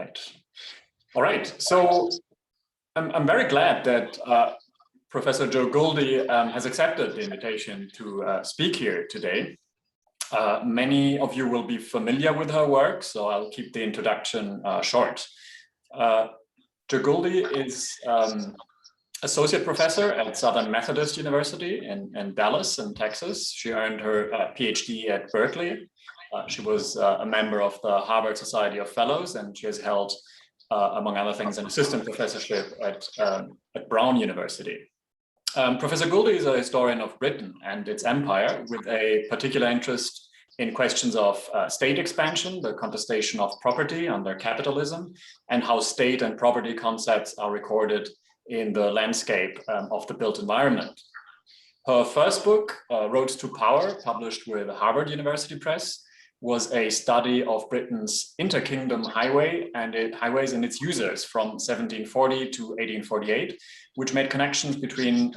Right. All right. So I'm very glad that Professor Jo Guldi has accepted the invitation to speak here today. Many of you will be familiar with her work, so I'll keep the introduction short. Jo Guldi is associate professor at Southern Methodist University in Dallas in Texas. She earned her PhD at Berkeley. She was a member of the Harvard Society of Fellows, and she has held, among other things, an assistant professorship at Brown University. Professor Guldi is a historian of Britain and its empire, with a particular interest in questions of state expansion, the contestation of property under capitalism, and how state and property concepts are recorded in the landscape of the built environment. Her first book, Roads to Power, published with Harvard University Press, was a study of Britain's inter-kingdom highways and its users from 1740 to 1848, which made connections between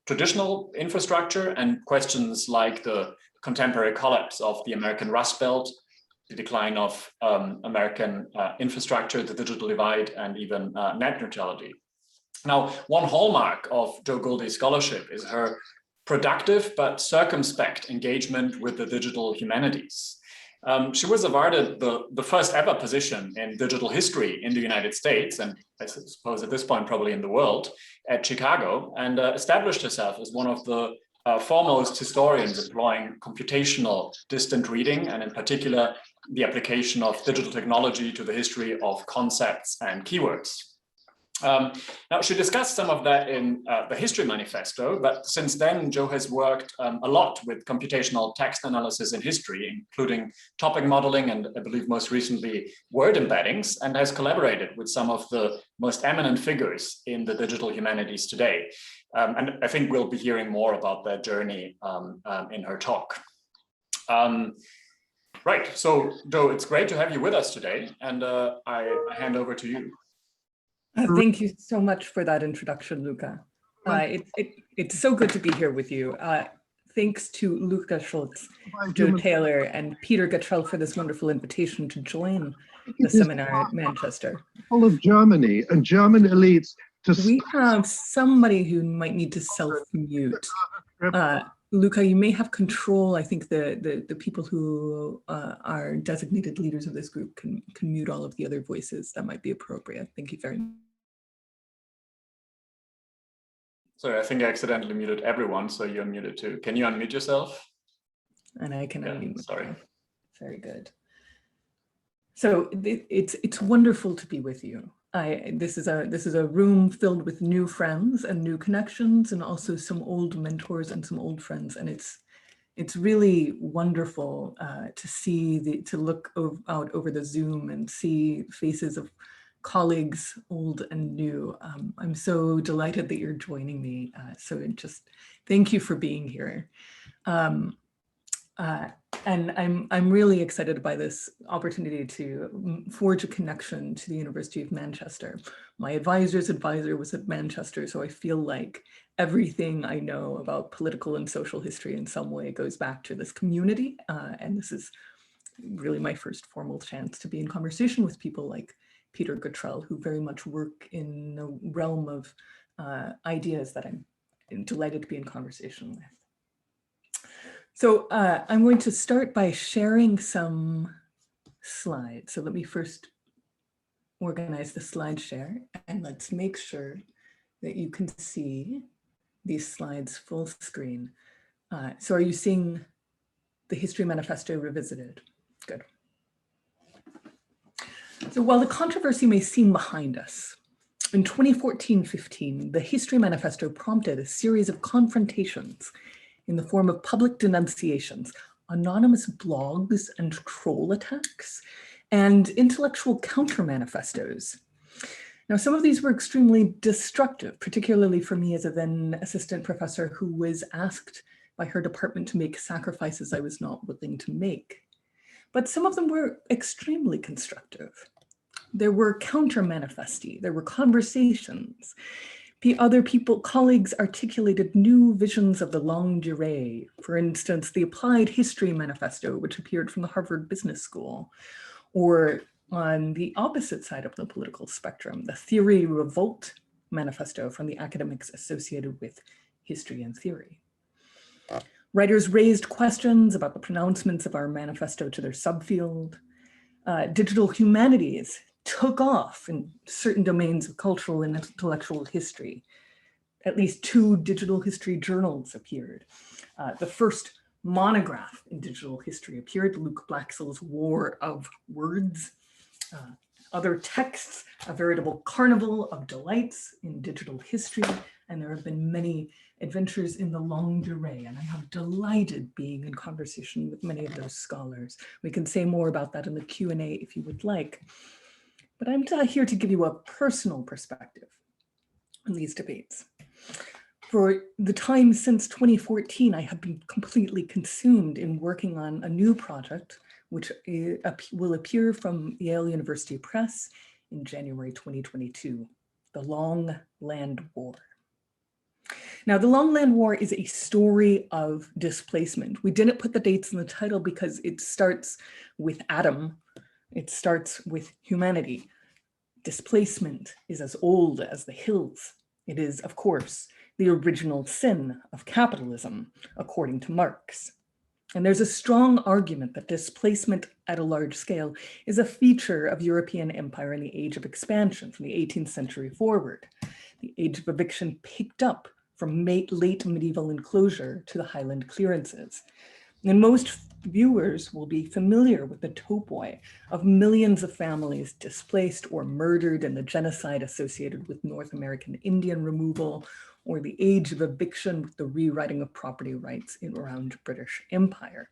traditional infrastructure and questions like the contemporary collapse of the American Rust Belt, the decline of American infrastructure, the digital divide, and even net neutrality. Now, one hallmark of Jo Guldi's scholarship is her productive but circumspect engagement with the digital humanities. She was awarded the first ever position in digital history in the United States, and I suppose at this point probably in the world, at Chicago, and established herself as one of the foremost historians employing computational distant reading, and in particular, the application of digital technology to the history of concepts and keywords. Now, she discussed some of that in the History Manifesto, but since then, Jo has worked a lot with computational text analysis in history, including topic modeling and I believe most recently word embeddings, and has collaborated with some of the most eminent figures in the digital humanities today. And I think we'll be hearing more about that journey in her talk. Right, so Jo, it's great to have you with us today, and I hand over to you. Thank you so much for that introduction, Luca. It's so good to be here with you. Thanks to Luca Schultz, Joe Taylor, and Peter Guttrell for this wonderful invitation to join the seminar at Manchester. Full of Germany and German elites. We have somebody who might need to self-mute. Luca, you may have control. I think the people who are designated leaders of this group can mute all of the other voices. That might be appropriate. Thank you very much. Sorry, I think I accidentally muted everyone, so you're muted too. Can you unmute yourself? And I can unmute myself. Sorry. Very good. So it's wonderful to be with you. This is a room filled with new friends and new connections, and also some old mentors and some old friends. And it's really wonderful to look out over the Zoom and see faces of colleagues, old and new. I'm so delighted that you're joining me. So just thank you for being here. And I'm really excited by this opportunity to forge a connection to the University of Manchester. My advisor's advisor was at Manchester, so I feel like everything I know about political and social history in some way goes back to this community. And this is really my first formal chance to be in conversation with people like Peter Guttrell, who very much work in the realm of ideas that I'm delighted to be in conversation with. So I'm going to start by sharing some slides. So let me first organize the slide share, and let's make sure that you can see these slides full screen. So are you seeing the History Manifesto Revisited? Good. So while the controversy may seem behind us, in 2014-15, the History Manifesto prompted a series of confrontations in the form of public denunciations, anonymous blogs and troll attacks, and intellectual counter-manifestos. Now, some of these were extremely destructive, particularly for me as a then assistant professor who was asked by her department to make sacrifices I was not willing to make. But some of them were extremely constructive. There were counter-manifesti, there were conversations. Other colleagues articulated new visions of the longue-duree. For instance, the Applied History Manifesto, which appeared from the Harvard Business School, or On the opposite side of the political spectrum, the Theory Revolt Manifesto from the academics associated with history and theory. Writers raised questions about the pronouncements of our manifesto to their subfield. Digital humanities took off in certain domains of cultural and intellectual history. At least 2 digital history journals appeared. The first monograph in digital history appeared, Luke Blaxell's War of Words. Other texts, a veritable carnival of delights in digital history, and there have been many adventures in the longue-duree, and I have delighted being in conversation with many of those scholars. We can say more about that in the Q&A if you would like. But I'm here to give you a personal perspective on these debates. For the time since 2014, I have been completely consumed in working on a new project, which will appear from Yale University Press in January 2022, The Long Land War. Now, the Long Land War is a story of displacement. We didn't put the dates in the title because it starts with Adam. It starts with humanity. Displacement is as old as the hills. It is, of course, the original sin of capitalism, according to Marx. And there's a strong argument that displacement at a large scale is a feature of European empire in the age of expansion from the 18th century forward. The age of eviction picked up from late medieval enclosure to the Highland clearances. And most viewers will be familiar with the topoi of millions of families displaced or murdered in the genocide associated with North American Indian removal, or the age of eviction with the rewriting of property rights around British Empire.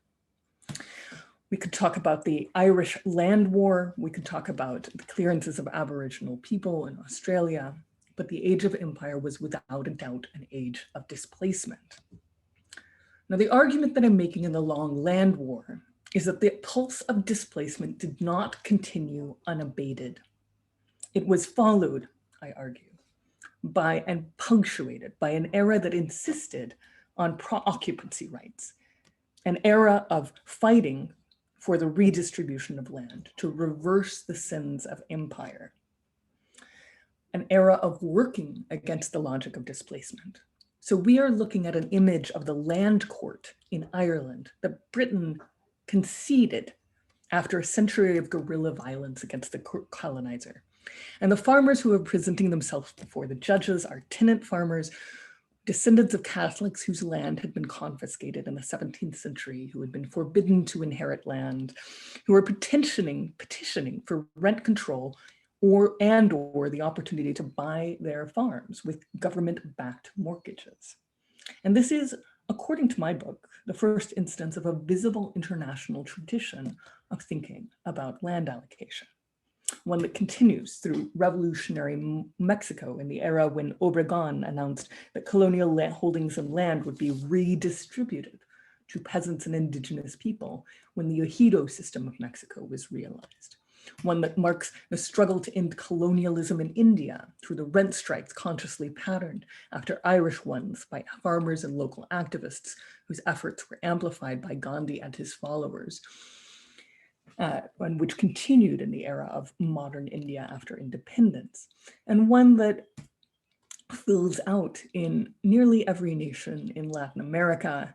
We could talk about the Irish Land War. We could talk about the clearances of Aboriginal people in Australia, but the age of empire was without a doubt an age of displacement. Now, the argument that I'm making in the Long Land War is that the pulse of displacement did not continue unabated. It was followed, I argue, by and punctuated by an era that insisted on occupancy rights, an era of fighting for the redistribution of land to reverse the sins of empire, an era of working against the logic of displacement. So we are looking at an image of the land court in Ireland that Britain conceded after a century of guerrilla violence against the colonizer. And the farmers who are presenting themselves before the judges are tenant farmers, descendants of Catholics whose land had been confiscated in the 17th century, who had been forbidden to inherit land, who are petitioning for rent control or the opportunity to buy their farms with government-backed mortgages. And this is, according to my book, the first instance of a visible international tradition of thinking about land allocation, one that continues through revolutionary Mexico in the era when Obregón announced that colonial holdings and land would be redistributed to peasants and indigenous people when the ejido system of Mexico was realized. One that marks the struggle to end colonialism in India through the rent strikes consciously patterned after Irish ones by farmers and local activists whose efforts were amplified by Gandhi and his followers, and which continued in the era of modern India after independence, and one that fills out in nearly every nation in Latin America,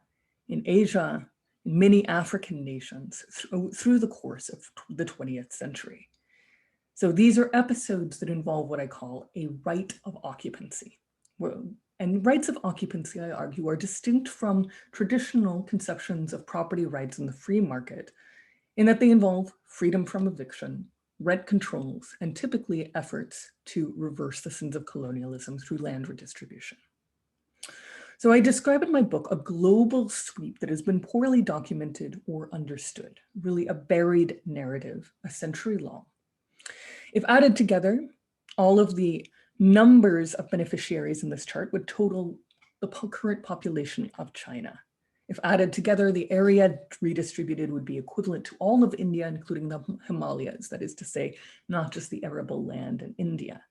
in Asia, in many African nations through the course of the 20th century. So these are episodes that involve what I call a right of occupancy. And rights of occupancy, I argue, are distinct from traditional conceptions of property rights in the free market in that they involve freedom from eviction, rent controls, and typically efforts to reverse the sins of colonialism through land redistribution. So I describe in my book a global sweep that has been poorly documented or understood, really a buried narrative, a century long. If added together, all of the numbers of beneficiaries in this chart would total the current population of China. If added together, the area redistributed would be equivalent to all of India, including the Himalayas, that is to say, not just the arable land in India.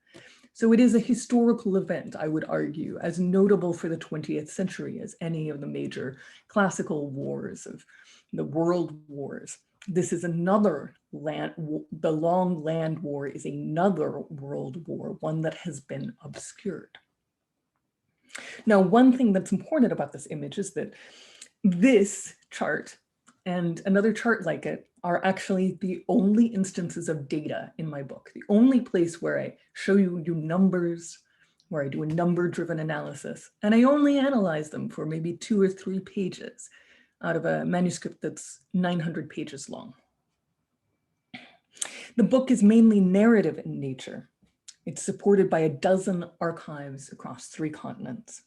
So it is a historical event, I would argue, as notable for the 20th century as any of the major classical wars of the world wars This is another the long land war is another world war, one that has been obscured. Now, one thing that's important about this image is that this chart and another chart like it are actually the only instances of data in my book, the only place where I show you numbers, where I do a number-driven analysis, and I only analyze them for maybe 2 or 3 pages out of a manuscript that's 900 pages long. The book is mainly narrative in nature. It's supported by a dozen archives across 3 continents.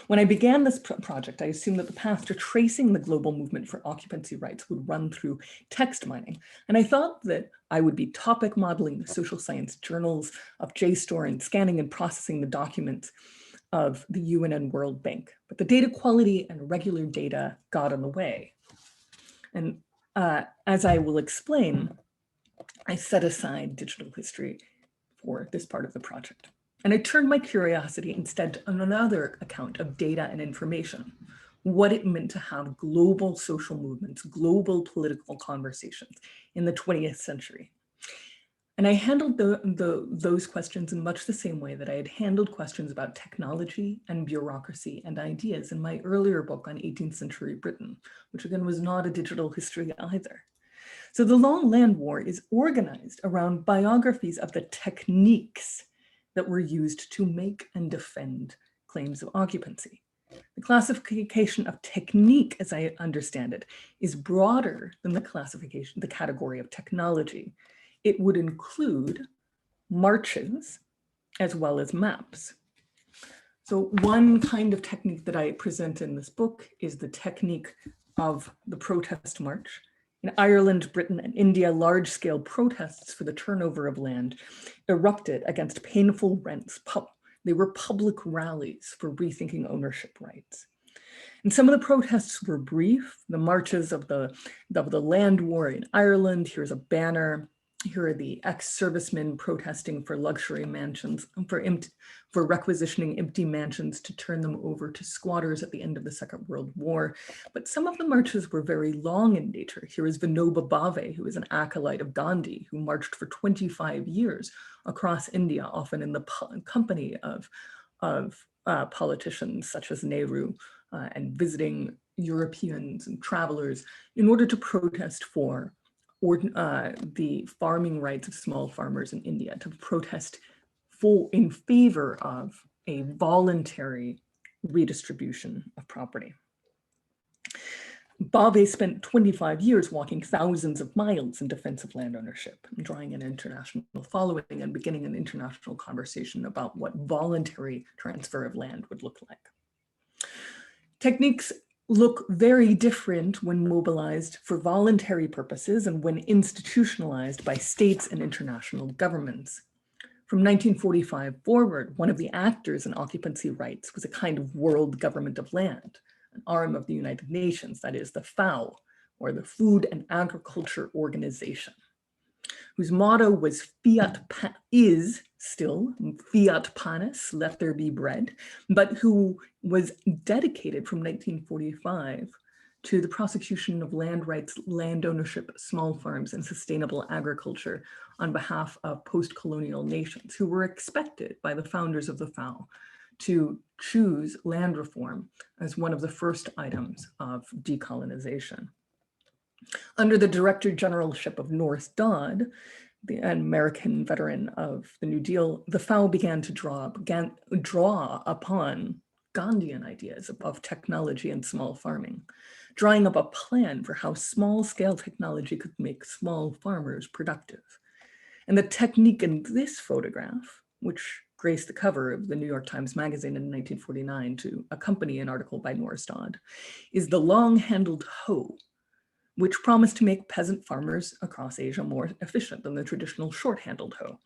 When I began this project, I assumed that the path to tracing the global movement for occupancy rights would run through text mining. And I thought that I would be topic modeling the social science journals of JSTOR and scanning and processing the documents of the UN and World Bank. But the data quality and regular data got in the way. And as I will explain, I set aside digital history for this part of the project. And I turned my curiosity instead to another account of data and information, what it meant to have global social movements, global political conversations in the 20th century. And I handled those questions in much the same way that I had handled questions about technology and bureaucracy and ideas in my earlier book on 18th century Britain, which again was not a digital history either. So the Long Land War is organized around biographies of the techniques that were used to make and defend claims of occupancy. The classification of technique, as I understand it, is broader than the classification, the category of technology. It would include marches as well as maps. So one kind of technique that I present in this book is the technique of the protest march. In Ireland, Britain, and India, large-scale protests for the turnover of land erupted against painful rents. They were public rallies for rethinking ownership rights. And some of the protests were brief. The marches of the land war in Ireland. Here's a banner. Here are the ex-servicemen protesting for luxury mansions, for requisitioning empty mansions to turn them over to squatters at the end of the Second World War. But some of the marches were very long in nature. Here is Vinoba Bhave, who is an acolyte of Gandhi, who marched for 25 years across India, often in the company of politicians such as Nehru, and visiting Europeans and travelers in order to protest for the farming rights of small farmers in India, to protest in favor of a voluntary redistribution of property. Bhave spent 25 years walking thousands of miles in defense of land ownership, drawing an international following and beginning an international conversation about what voluntary transfer of land would look like. Techniques look very different when mobilized for voluntary purposes and when institutionalized by states and international governments. From 1945 forward, one of the actors in occupancy rights was a kind of world government of land, an arm of the United Nations, that is the FAO, or the Food and Agriculture Organization, whose motto was is still fiat panis, let there be bread, but who was dedicated from 1945 to the prosecution of land rights, land ownership, small farms, and sustainable agriculture on behalf of post-colonial nations who were expected by the founders of the FAO to choose land reform as one of the first items of decolonization. Under the Director Generalship of North Dodd, an American veteran of the New Deal, the FAO began to draw upon Gandhian ideas of technology and small farming, drawing up a plan for how small-scale technology could make small farmers productive. And the technique in this photograph, which graced the cover of the New York Times Magazine in 1949 to accompany an article by North Dodd, is the long-handled hoe, which promised to make peasant farmers across Asia more efficient than the traditional short-handled hoe.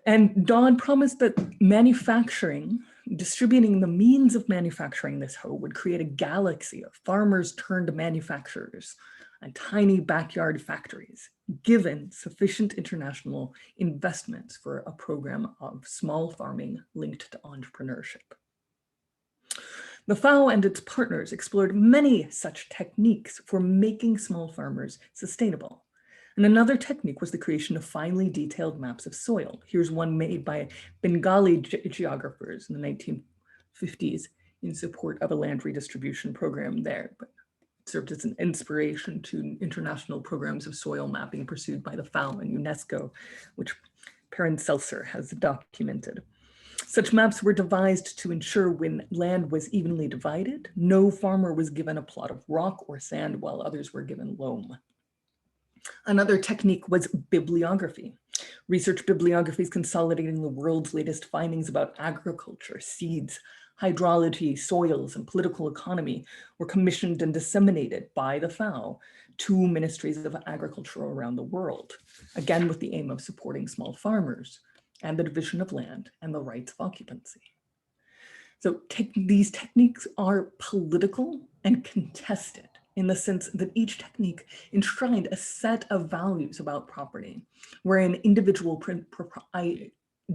And Dodd promised that manufacturing, distributing the means of manufacturing this hoe would create a galaxy of farmers turned manufacturers and tiny backyard factories, given sufficient international investments for a program of small farming linked to entrepreneurship. The FAO and its partners explored many such techniques for making small farmers sustainable. And another technique was the creation of finely detailed maps of soil. Here's one made by Bengali geographers in the 1950s in support of a land redistribution program there, but it served as an inspiration to international programs of soil mapping pursued by the FAO and UNESCO, which Paracelsus has documented. Such maps were devised to ensure when land was evenly divided, no farmer was given a plot of rock or sand while others were given loam. Another technique was bibliography. Research bibliographies consolidating the world's latest findings about agriculture, seeds, hydrology, soils, and political economy were commissioned and disseminated by the FAO to ministries of agriculture around the world, again with the aim of supporting small farmers and the division of land and the rights of occupancy. So these techniques are political and contested in the sense that each technique enshrined a set of values about property, wherein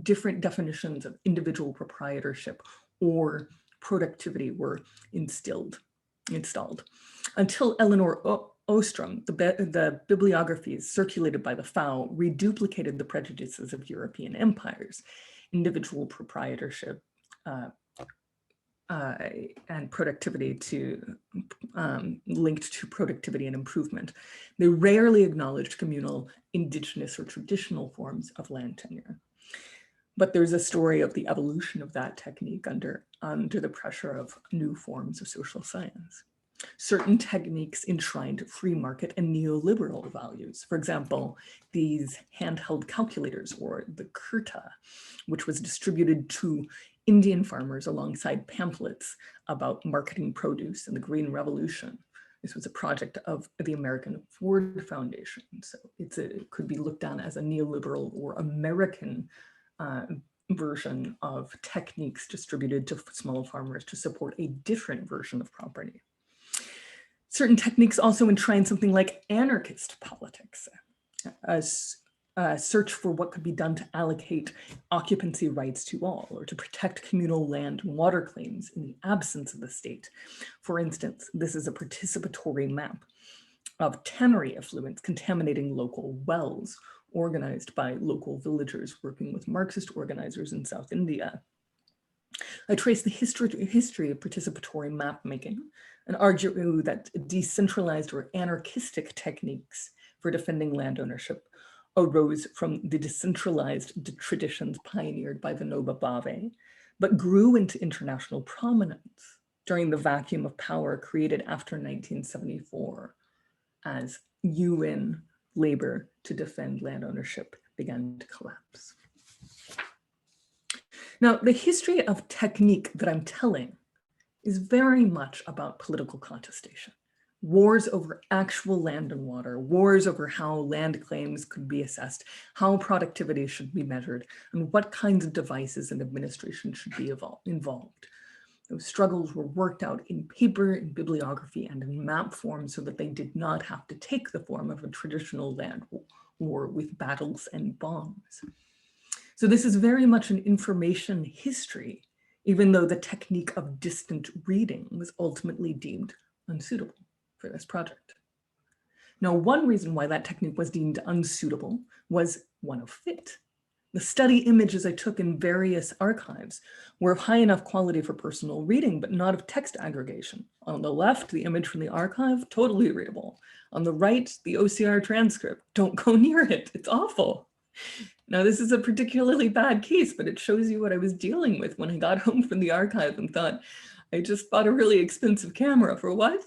different definitions of individual proprietorship or productivity were installed. Until Eleanor Ostrom, the bibliographies circulated by the FAO reduplicated the prejudices of European empires, individual proprietorship, and productivity linked to productivity and improvement. They rarely acknowledged communal, indigenous, or traditional forms of land tenure. But there's a story of the evolution of that technique under the pressure of new forms of social science. Certain techniques enshrined free market and neoliberal values. For example, these handheld calculators, or the kurta, which was distributed to Indian farmers alongside pamphlets about marketing produce and the Green Revolution. This was a project of the American Ford Foundation. So it could be looked on as a neoliberal or American version of techniques distributed to small farmers to support a different version of property. Certain techniques also enshrine something like anarchist politics, a search for what could be done to allocate occupancy rights to all, or to protect communal land and water claims in the absence of the state. For instance, this is a participatory map of tannery effluents contaminating local wells, organized by local villagers working with Marxist organizers in South India. I trace the history of participatory map making and argue that decentralized or anarchistic techniques for defending land ownership arose from the decentralized traditions pioneered by Vinoba Bhave, but grew into international prominence during the vacuum of power created after 1974 as UN labor to defend land ownership began to collapse. Now, the history of technique that I'm telling is very much about political contestation. Wars over actual land and water, wars over how land claims could be assessed, how productivity should be measured, and what kinds of devices and administration should be involved. Those struggles were worked out in paper, in bibliography, and in map form so that they did not have to take the form of a traditional land war with battles and bombs. So this is very much an information history, even though the technique of distant reading was ultimately deemed unsuitable for this project. Now, one reason why that technique was deemed unsuitable was one of fit. The study images I took in various archives were of high enough quality for personal reading, but not of text aggregation. On the left, the image from the archive, totally readable. On the right, the OCR transcript. Don't go near it, it's awful. Now, this is a particularly bad case, but it shows you what I was dealing with when I got home from the archive and thought, I just bought a really expensive camera for what?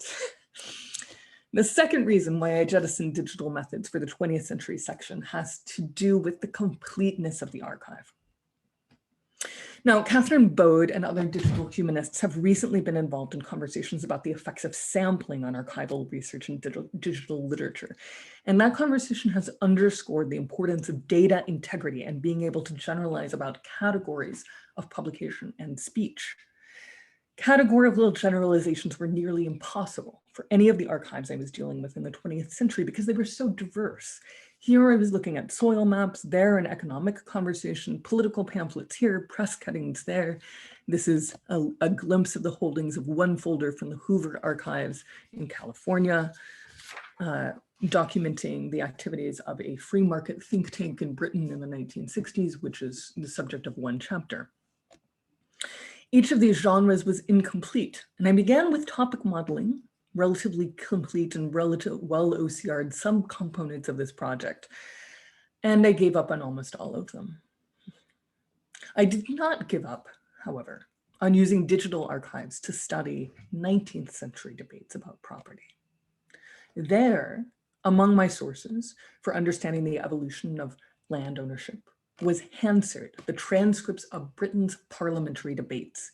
The second reason why I jettisoned digital methods for the 20th century section has to do with the completeness of the archive. Now, Catherine Bode and other digital humanists have recently been involved in conversations about the effects of sampling on archival research and digital literature. And that conversation has underscored the importance of data integrity and being able to generalize about categories of publication and speech. Categorical generalizations were nearly impossible for any of the archives I was dealing with in the 20th century because they were so diverse. Here I was looking at soil maps, there an economic conversation, political pamphlets here, press cuttings there. This is a glimpse of the holdings of one folder from the Hoover Archives in California, documenting the activities of a free market think tank in Britain in the 1960s, which is the subject of one chapter. Each of these genres was incomplete, and I began with topic modeling, relatively complete and relative well OCR'd some components of this project, and I gave up on almost all of them. I did not give up, however, on using digital archives to study 19th century debates about property. There, among my sources for understanding the evolution of land ownership was Hansard, the transcripts of Britain's parliamentary debates.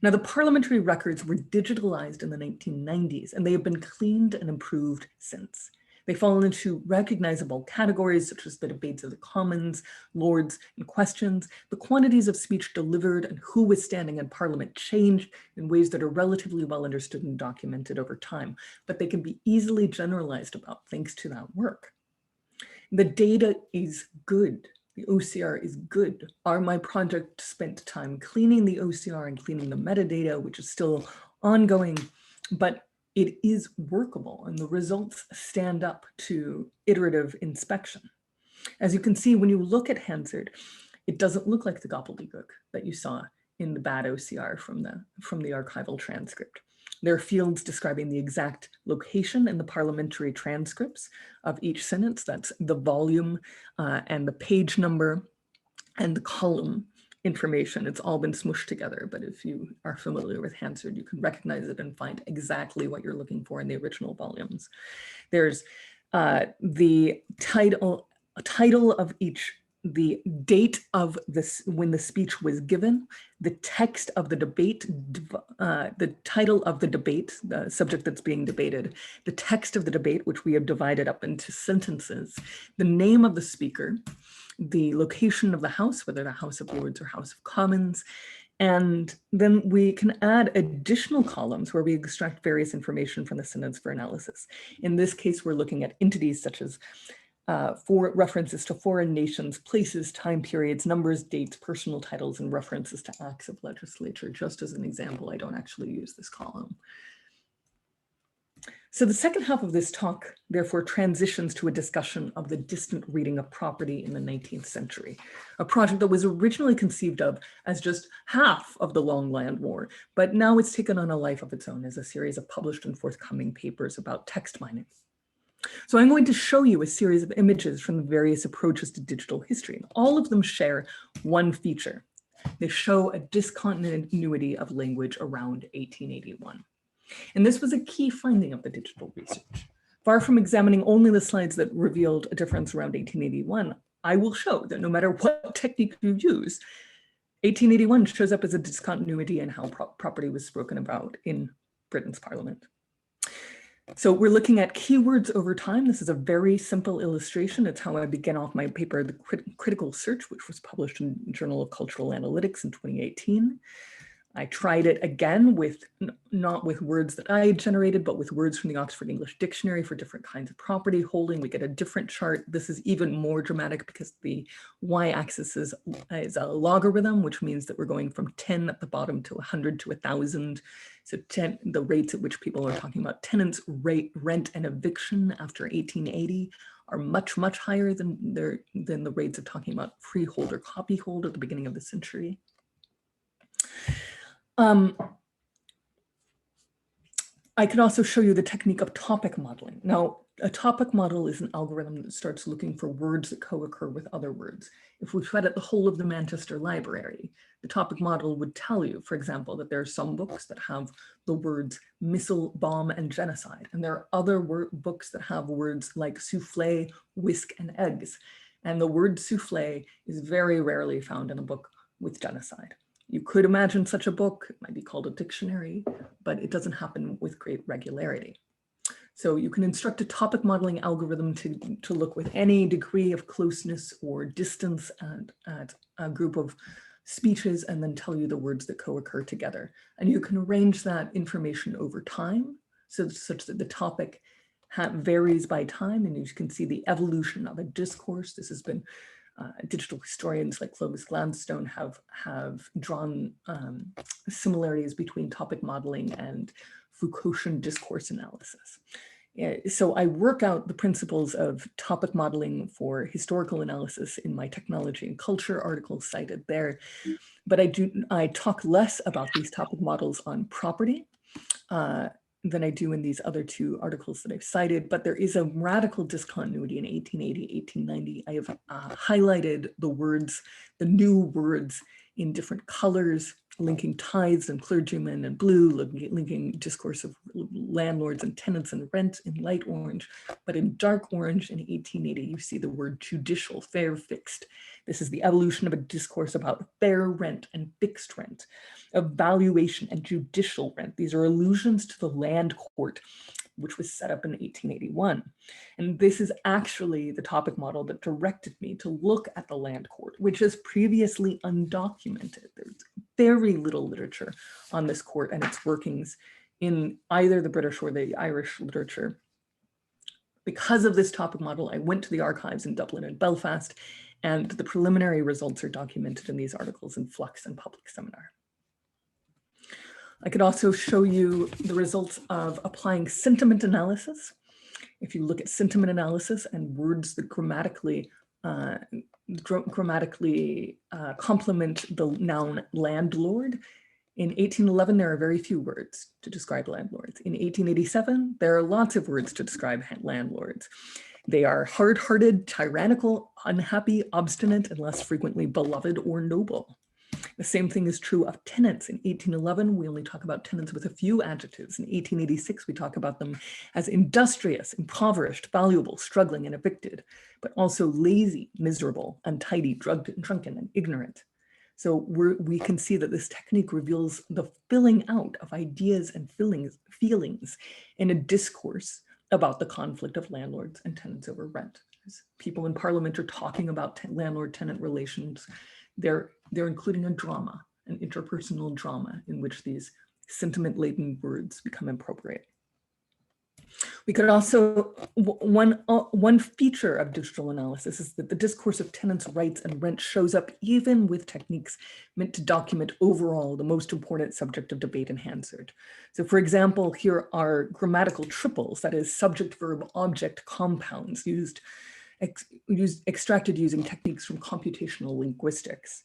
Now, the parliamentary records were digitalized in the 1990s, and they have been cleaned and improved since. They fall into recognizable categories such as the debates of the Commons, Lords, and questions. The quantities of speech delivered and who was standing in Parliament changed in ways that are relatively well understood and documented over time, but they can be easily generalized about thanks to that work. The data is good. The OCR is good. My project spent time cleaning the OCR and cleaning the metadata, which is still ongoing, but it is workable and the results stand up to iterative inspection. As you can see, when you look at Hansard, it doesn't look like the gobbledygook that you saw in the bad OCR from the archival transcript. There are fields describing the exact location in the parliamentary transcripts of each sentence. That's the volume and the page number and the column information. It's all been smushed together, but if you are familiar with Hansard, you can recognize it and find exactly what you're looking for in the original volumes. There's the title of each, the date of this, when the speech was given, the text of the debate, the title of the debate, the subject that's being debated, the text of the debate, which we have divided up into sentences, the name of the speaker, the location of the House, whether the House of Lords or House of Commons, and then we can add additional columns where we extract various information from the sentence for analysis. In this case, we're looking at entities such as for references to foreign nations, places, time periods, numbers, dates, personal titles, and references to acts of legislature. Just as an example, I don't actually use this column. So the second half of this talk, therefore, transitions to a discussion of the distant reading of property in the 19th century, a project that was originally conceived of as just half of the Long Land War, but now it's taken on a life of its own as a series of published and forthcoming papers about text mining. So I'm going to show you a series of images from the various approaches to digital history. All of them share one feature. They show a discontinuity of language around 1881. And this was a key finding of the digital research. Far from examining only the slides that revealed a difference around 1881, I will show that no matter what technique you use, 1881 shows up as a discontinuity in how property was spoken about in Britain's parliament. So we're looking at keywords over time. This is a very simple illustration. It's how I began off my paper, The Critical Search, which was published in the Journal of Cultural Analytics in 2018. I tried it again with, not with words that I had generated, but with words from the Oxford English Dictionary for different kinds of property holding. We get a different chart. This is even more dramatic because the y-axis is a logarithm, which means that we're going from 10 at the bottom to 100 to 1,000. So the rates at which people are talking about tenants, rent, and eviction after 1880 are much, much higher than the rates of talking about freehold or copyhold at the beginning of the century. I can also show you the technique of topic modeling. Now, a topic model is an algorithm that starts looking for words that co-occur with other words. If we fed it the whole of the Manchester Library, the topic model would tell you, for example, that there are some books that have the words missile, bomb, and genocide. And there are other books that have words like souffle, whisk, and eggs. And the word souffle is very rarely found in a book with genocide. You could imagine such a book. It might be called a dictionary, but it doesn't happen with great regularity. So you can instruct a topic modeling algorithm to look with any degree of closeness or distance at a group of speeches and then tell you the words that co-occur together. And you can arrange that information over time such that the topic varies by time, and you can see the evolution of a discourse. This has been digital historians like Clovis Gladstone have drawn similarities between topic modeling and Foucaultian discourse analysis. So I work out the principles of topic modeling for historical analysis in my technology and culture articles cited there, but I talk less about these topic models on property than I do in these other two articles that I've cited, but there is a radical discontinuity in 1880, 1890. I have highlighted the words, the new words in different colors, linking tithes and clergymen in blue, linking discourse of landlords and tenants and rent in light orange. But in dark orange in 1880, you see the word judicial, fair, fixed. This is the evolution of a discourse about fair rent and fixed rent, of valuation and judicial rent. These are allusions to the land court, which was set up in 1881. And this is actually the topic model that directed me to look at the land court, which is previously undocumented. There's very little literature on this court and its workings in either the British or the Irish literature. Because of this topic model, I went to the archives in Dublin and Belfast, and the preliminary results are documented in these articles in Flux and Public Seminar. I could also show you the results of applying sentiment analysis. If you look at sentiment analysis and words that grammatically complement the noun landlord, in 1811, there are very few words to describe landlords. In 1887, there are lots of words to describe landlords. They are hard-hearted, tyrannical, unhappy, obstinate, and less frequently beloved or noble. The same thing is true of tenants. In 1811, we only talk about tenants with a few adjectives. In 1886, we talk about them as industrious, impoverished, valuable, struggling, and evicted, but also lazy, miserable, untidy, drunken, and ignorant. So we can see that this technique reveals the filling out of ideas and feelings in a discourse about the conflict of landlords and tenants over rent. As people in Parliament are talking about landlord-tenant relations, they're including a drama, an interpersonal drama in which these sentiment-laden words become appropriate. We could also, one feature of digital analysis is that the discourse of tenants' rights and rent shows up even with techniques meant to document overall the most important subject of debate in Hansard. So for example, here are grammatical triples, that is subject, verb, object compounds extracted using techniques from computational linguistics.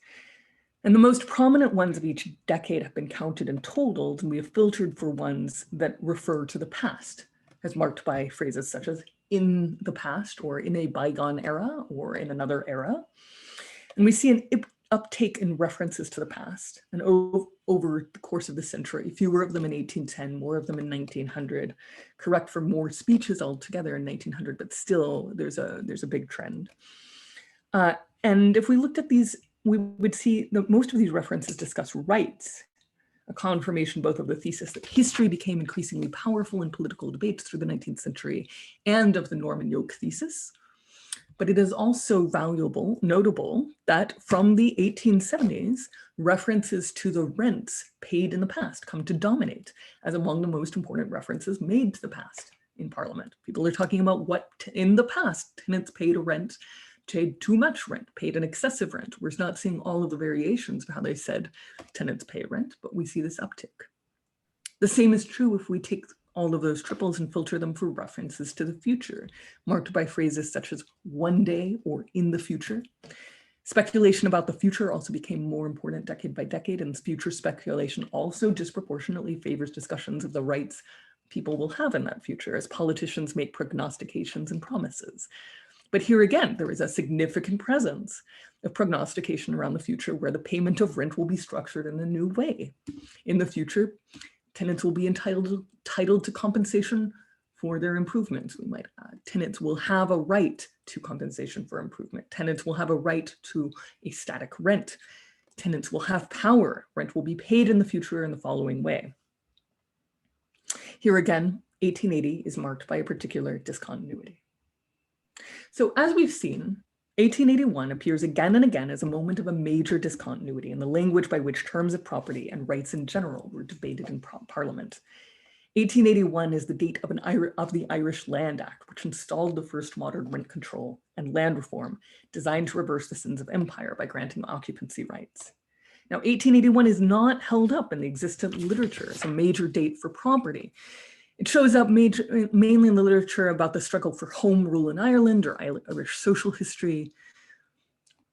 And the most prominent ones of each decade have been counted and totaled, and we have filtered for ones that refer to the past, as marked by phrases such as in the past, or in a bygone era, or in another era. And we see an uptake in references to the past, and over the course of the century, fewer of them in 1810, more of them in 1900, correct for more speeches altogether in 1900, but still there's a big trend. And if we looked at these, we would see that most of these references discuss rights, a confirmation both of the thesis that history became increasingly powerful in political debates through the 19th century and of the Norman Yoke thesis. But it is also notable that from the 1870s, references to the rents paid in the past come to dominate as among the most important references made to the past in Parliament. People are talking about what in the past tenants paid a rent, paid too much rent, paid an excessive rent. We're not seeing all of the variations of how they said tenants pay rent, but we see this uptick. The same is true if we take all of those triples and filter them for references to the future, marked by phrases such as one day or in the future. Speculation about the future also became more important decade by decade, and future speculation also disproportionately favors discussions of the rights people will have in that future as politicians make prognostications and promises. But here again, there is a significant presence of prognostication around the future where the payment of rent will be structured in a new way. In the future, tenants will be entitled to compensation for their improvements. We might add, tenants will have a right to compensation for improvement. Tenants will have a right to a static rent. Tenants will have power. Rent will be paid in the future in the following way. Here again, 1880 is marked by a particular discontinuity. So as we've seen, 1881 appears again and again as a moment of a major discontinuity in the language by which terms of property and rights in general were debated in Parliament. 1881 is the date of the Irish Land Act, which installed the first modern rent control and land reform designed to reverse the sins of empire by granting occupancy rights. Now, 1881 is not held up in the existent literature as a major date for property. It shows up mainly in the literature about the struggle for home rule in Ireland or Irish social history.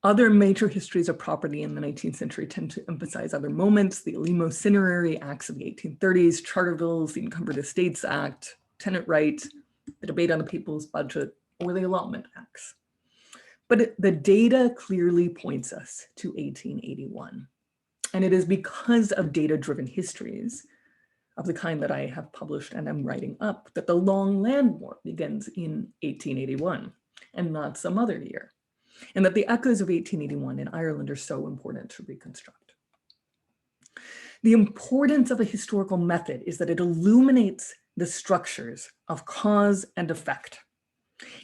Other major histories of property in the 19th century tend to emphasize other moments: the eleemosynary acts of the 1830s, charter bills, the Encumbered Estates Act, tenant right, the debate on the people's budget, or the allotment acts. But the data clearly points us to 1881. And it is because of data-driven histories of the kind that I have published and am writing up that the Long Land War begins in 1881 and not some other year, and that the echoes of 1881 in Ireland are so important to reconstruct. The importance of a historical method is that it illuminates the structures of cause and effect.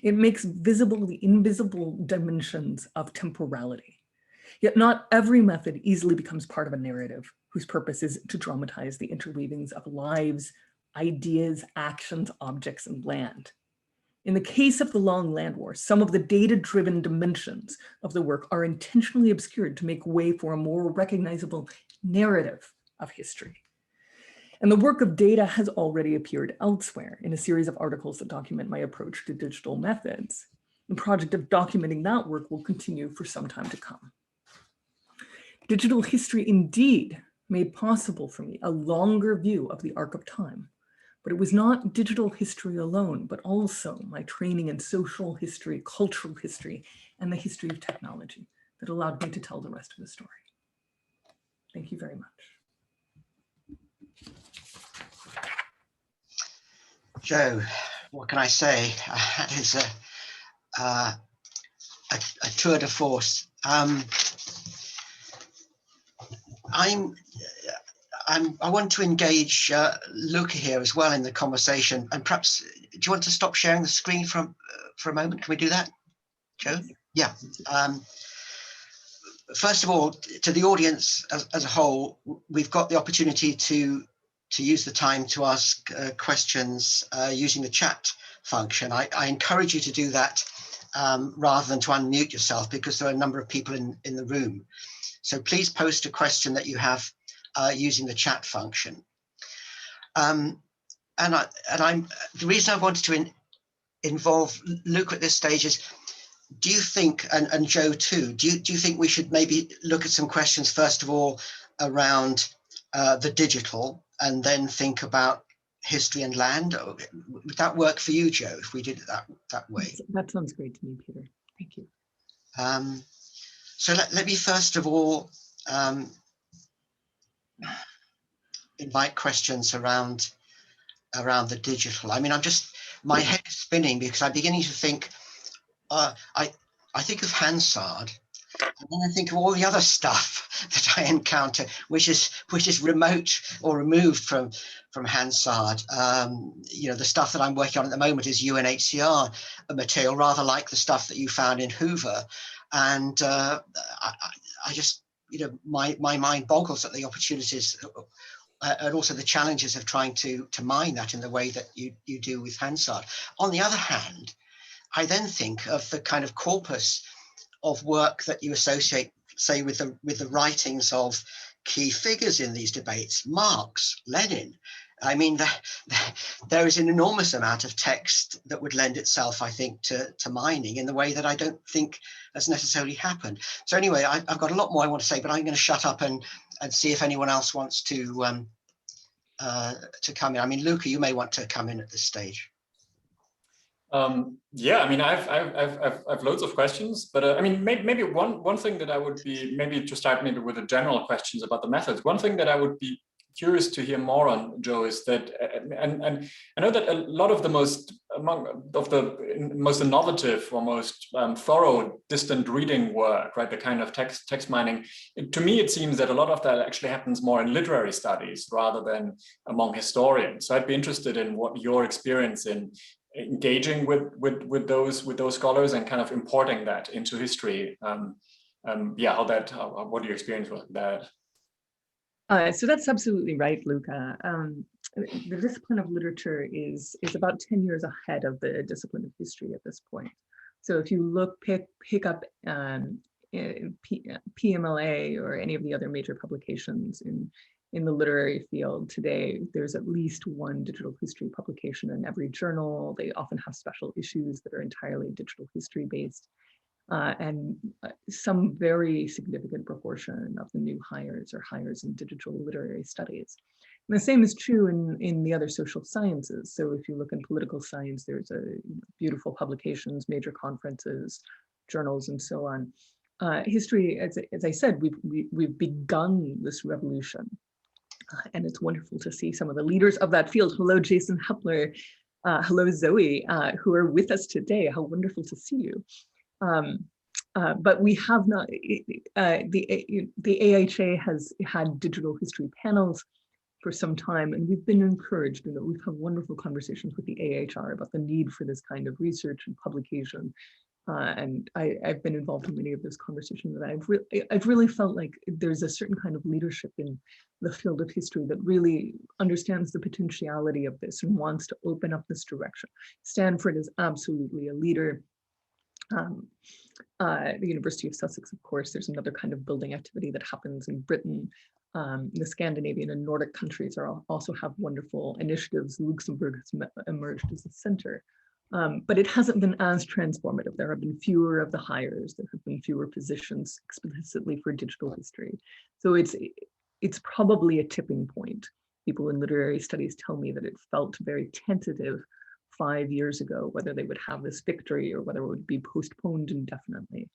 It makes visible the invisible dimensions of temporality. Yet not every method easily becomes part of a narrative whose purpose is to dramatize the interweavings of lives, ideas, actions, objects, and land. In the case of the Long Land War, some of the data-driven dimensions of the work are intentionally obscured to make way for a more recognizable narrative of history. And the work of data has already appeared elsewhere in a series of articles that document my approach to digital methods. The project of documenting that work will continue for some time to come. Digital history indeed made possible for me a longer view of the arc of time. But it was not digital history alone, but also my training in social history, cultural history, and the history of technology that allowed me to tell the rest of the story. Thank you very much. Joe, what can I say? That is a tour de force. I want to engage Luca here as well in the conversation, and perhaps, do you want to stop sharing the screen for a moment? Can we do that, Joe? Yeah. First of all, to the audience as a whole, we've got the opportunity to use the time to ask questions using the chat function. I encourage you to do that rather than to unmute yourself, because there are a number of people in the room. So please post a question that you have using the chat function. The reason I wanted to involve Luke at this stage is, do you think, and Joe too, do you think we should maybe look at some questions first of all around the digital, and then think about history and land? Would that work for you, Joe, if we did it that way? That sounds great to me, Peter. Thank you. So let me first of all invite questions around the digital. I mean, my head is spinning because I'm beginning to think, I think of Hansard, and then I think of all the other stuff that I encounter, which is remote or removed from Hansard. You know, the stuff that I'm working on at the moment is UNHCR material, rather like the stuff that you found in Hoover. And I just, you know, my mind boggles at the opportunities and also the challenges of trying to mine that in the way that you do with Hansard. On the other hand, I then think of the kind of corpus of work that you associate, say, with the writings of key figures in these debates, Marx, Lenin. I mean, there is an enormous amount of text that would lend itself, I think, to mining in the way that I don't think has necessarily happened. So anyway, I've got a lot more I want to say, but I'm going to shut up and see if anyone else wants to come in. I mean, Luca, you may want to come in at this stage. Yeah, I mean, I've loads of questions, but I mean, maybe one thing that I would be, maybe to start maybe with the general questions about the methods. One thing that I would be curious to hear more on, Joe, is that, and I know that a lot of the most innovative or most thorough distant reading work, right, the kind of text mining, to me it seems that a lot of that actually happens more in literary studies rather than among historians. So I'd be interested in what your experience in engaging with those scholars and kind of importing that into history. Yeah, what do you experience with that? So that's absolutely right, Luca. the discipline of literature is about 10 years ahead of the discipline of history at this point. So if you pick up PMLA or any of the other major publications in the literary field today, there's at least one digital history publication in every journal. They often have special issues that are entirely digital history based. And some very significant proportion of the new hires are hires in digital literary studies. And the same is true in the other social sciences. So if you look in political science, there's beautiful publications, major conferences, journals, and so on. History, as I said, we've begun this revolution. And it's wonderful to see some of the leaders of that field. Hello, Jason Hepler. Hello, Zoe, who are with us today. How wonderful to see you. But we have not, the AHA has had digital history panels for some time, and we've been encouraged. We've had wonderful conversations with the AHR about the need for this kind of research and publication. And I've been involved in many of those conversations, and I've really felt like there's a certain kind of leadership in the field of history that really understands the potentiality of this and wants to open up this direction. Stanford is absolutely a leader. The University of Sussex, of course, there's another kind of building activity that happens in Britain. The Scandinavian and Nordic countries also have wonderful initiatives. Luxembourg has emerged as a center. But it hasn't been as transformative. There have been fewer of the hires. There have been fewer positions explicitly for digital history. So it's probably a tipping point. People in literary studies tell me that it felt very tentative 5 years ago, whether they would have this victory or whether it would be postponed indefinitely.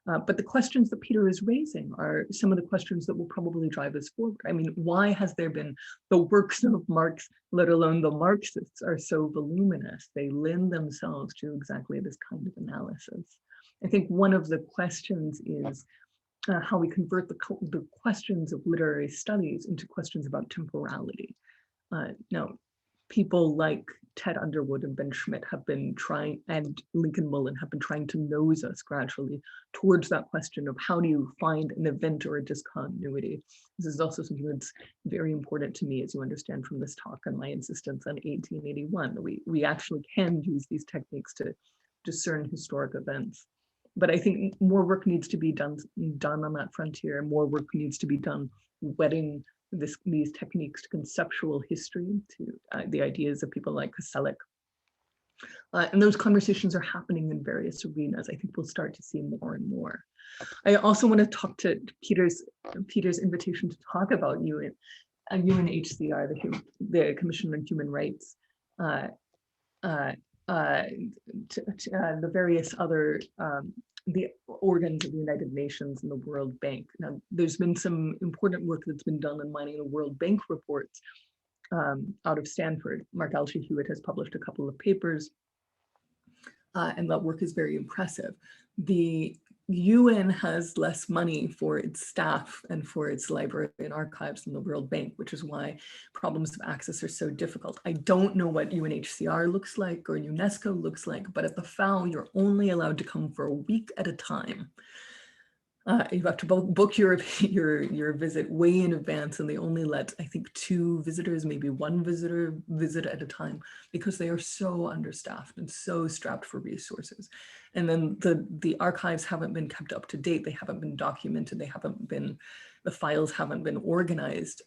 But the questions that Peter is raising are some of the questions that will probably drive us forward. I mean, why has there been the works of Marx, let alone the Marxists, are so voluminous? They lend themselves to exactly this kind of analysis. I think one of the questions is how we convert the questions of literary studies into questions about temporality. Now, people like Ted Underwood and Ben Schmidt have been trying, and Lincoln Mullen have been trying to nose us gradually towards that question of how do you find an event or a discontinuity. This is also something that's very important to me, as you understand from this talk, and my insistence on 1881. We actually can use these techniques to discern historic events. But I think more work needs to be done on that frontier. More work needs to be done wedding these techniques to conceptual history, to the ideas of people like Koselleck. And those conversations are happening in various arenas. I think we'll start to see more and more. I also want to talk to Peter's invitation to talk about UNHCR, the Commission on Human Rights, the various other the organs of the United Nations and the World Bank. Now, there's been some important work that's been done in mining the World Bank reports out of Stanford. Mark Alshe Hewitt has published a couple of papers, and that work is very impressive. The UN has less money for its staff and for its library and archives than the World Bank, which is why problems of access are so difficult. I don't know what UNHCR looks like or UNESCO looks like, but at the FAO, you're only allowed to come for a week at a time. You have to book your visit way in advance, and they only let, I think, 2 visitors, maybe 1 visitor visit at a time, because they are so understaffed and so strapped for resources. And then the archives haven't been kept up to date. They haven't been documented. The files haven't been organized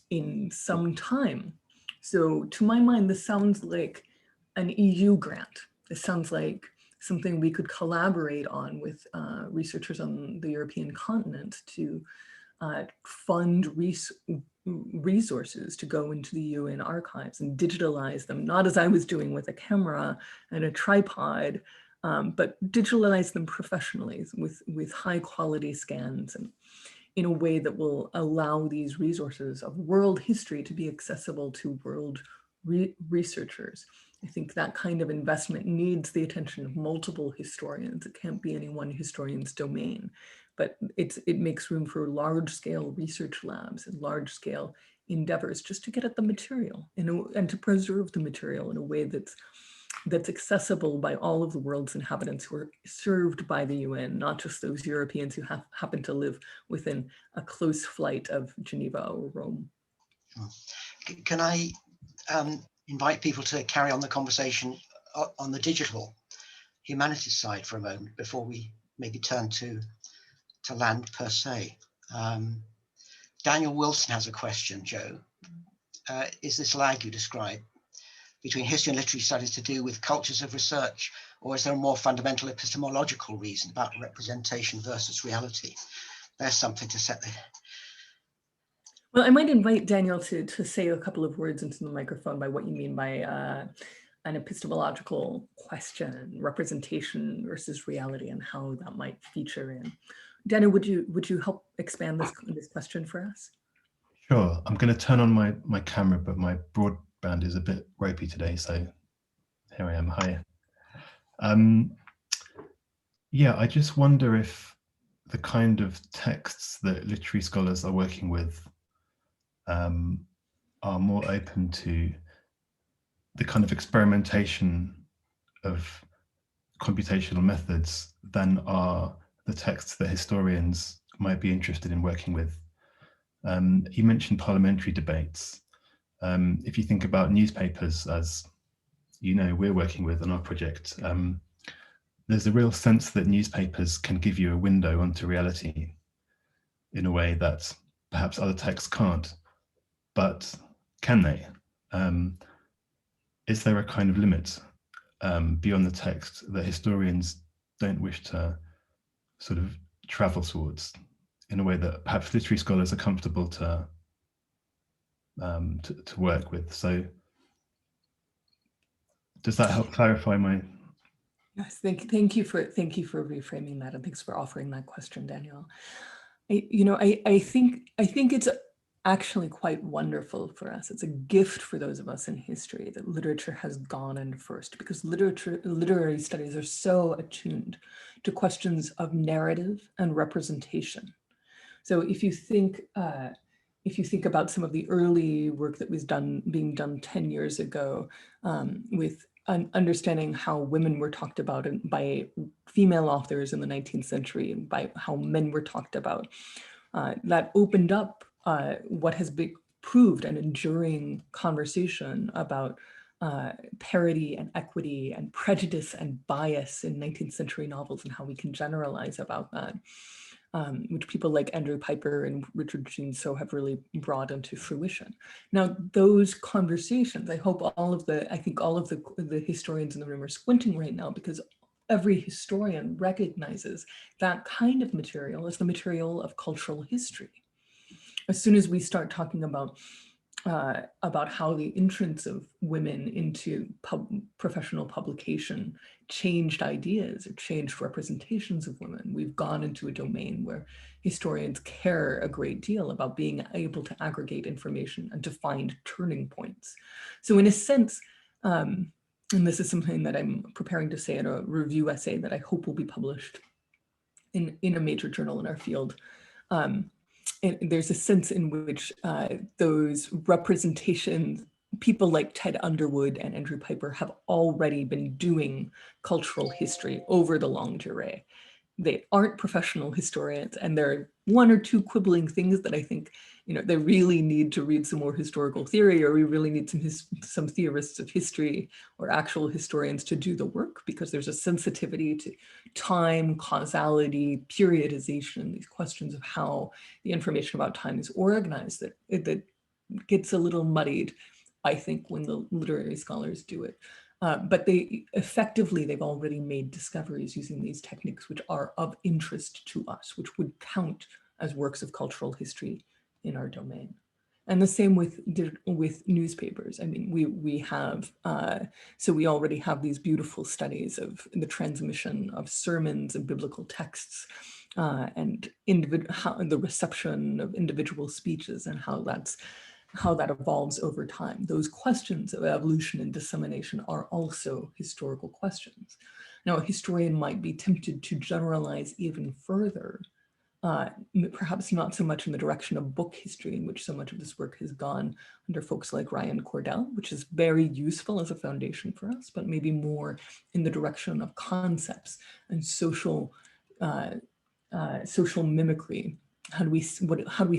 in some time. So to my mind, this sounds like an EU grant. This sounds like something we could collaborate on with researchers on the European continent to fund resources to go into the UN archives and digitalize them, not as I was doing with a camera and a tripod, but digitalize them professionally with high quality scans, and in a way that will allow these resources of world history to be accessible to world researchers. I think that kind of investment needs the attention of multiple historians. It can't be any one historian's domain, but it makes room for large-scale research labs and large-scale endeavors just to get at the material and to preserve the material in a way that's accessible by all of the world's inhabitants who are served by the UN, not just those Europeans who happen to live within a close flight of Geneva or Rome. Can I invite people to carry on the conversation on the digital humanities side for a moment before we maybe turn to land per se? Daniel Wilson has a question, Joe. Is this lag you describe between history and literary studies to do with cultures of research, or is there a more fundamental epistemological reason about representation versus reality? There's something to set there. Well, I might invite Daniel to say a couple of words into the microphone by what you mean by an epistemological question, representation versus reality, and how that might feature in. Daniel, would you help expand this question for us? Sure. I'm going to turn on my camera, but my broadband is a bit ropey today, so here I am. Hi. Yeah, I just wonder if the kind of texts that literary scholars are working with are more open to the kind of experimentation of computational methods than are the texts that historians might be interested in working with. You mentioned parliamentary debates. If you think about newspapers, as you know, we're working with on our project, there's a real sense that newspapers can give you a window onto reality in a way that perhaps other texts can't. But can they? Is there a kind of limit beyond the text that historians don't wish to sort of travel towards in a way that perhaps literary scholars are comfortable to work with? So does that help clarify my? Yes, thank you for reframing that, and thanks for offering that question, Daniel. I think it's actually quite wonderful for us. It's a gift for those of us in history that literature has gone in first, because literary studies are so attuned to questions of narrative and representation. So if you think about some of the early work that was being done 10 years ago with understanding how women were talked about by female authors in the 19th century and by how men were talked about, that opened up what has been proved an enduring conversation about parity and equity and prejudice and bias in 19th century novels and how we can generalize about that. Which people like Andrew Piper and Richard Jean So have really brought into fruition. Now, those conversations, I think all of the historians in the room are squinting right now, because every historian recognizes that kind of material as the material of cultural history. As soon as we start talking about how the entrance of women into professional publication changed ideas or changed representations of women, we've gone into a domain where historians care a great deal about being able to aggregate information and to find turning points. So in a sense, and this is something that I'm preparing to say in a review essay that I hope will be published in a major journal in our field, and there's a sense in which those representations, people like Ted Underwood and Andrew Piper have already been doing cultural history over the longue-duree. They aren't professional historians, and there are one or two quibbling things that I think, they really need to read some more historical theory, or we really need some theorists of history or actual historians to do the work, because there's a sensitivity to time, causality, periodization, these questions of how the information about time is organized that gets a little muddied, I think, when the literary scholars do it. But they've already made discoveries using these techniques, which are of interest to us, which would count as works of cultural history in our domain. And the same with newspapers. I mean, we have, so we already have these beautiful studies of the transmission of sermons and biblical texts, and the reception of individual speeches and how that evolves over time. Those questions of evolution and dissemination are also historical questions. Now, a historian might be tempted to generalize even further, perhaps not so much in the direction of book history, in which so much of this work has gone under folks like Ryan Cordell, which is very useful as a foundation for us, but maybe more in the direction of concepts and social mimicry How do we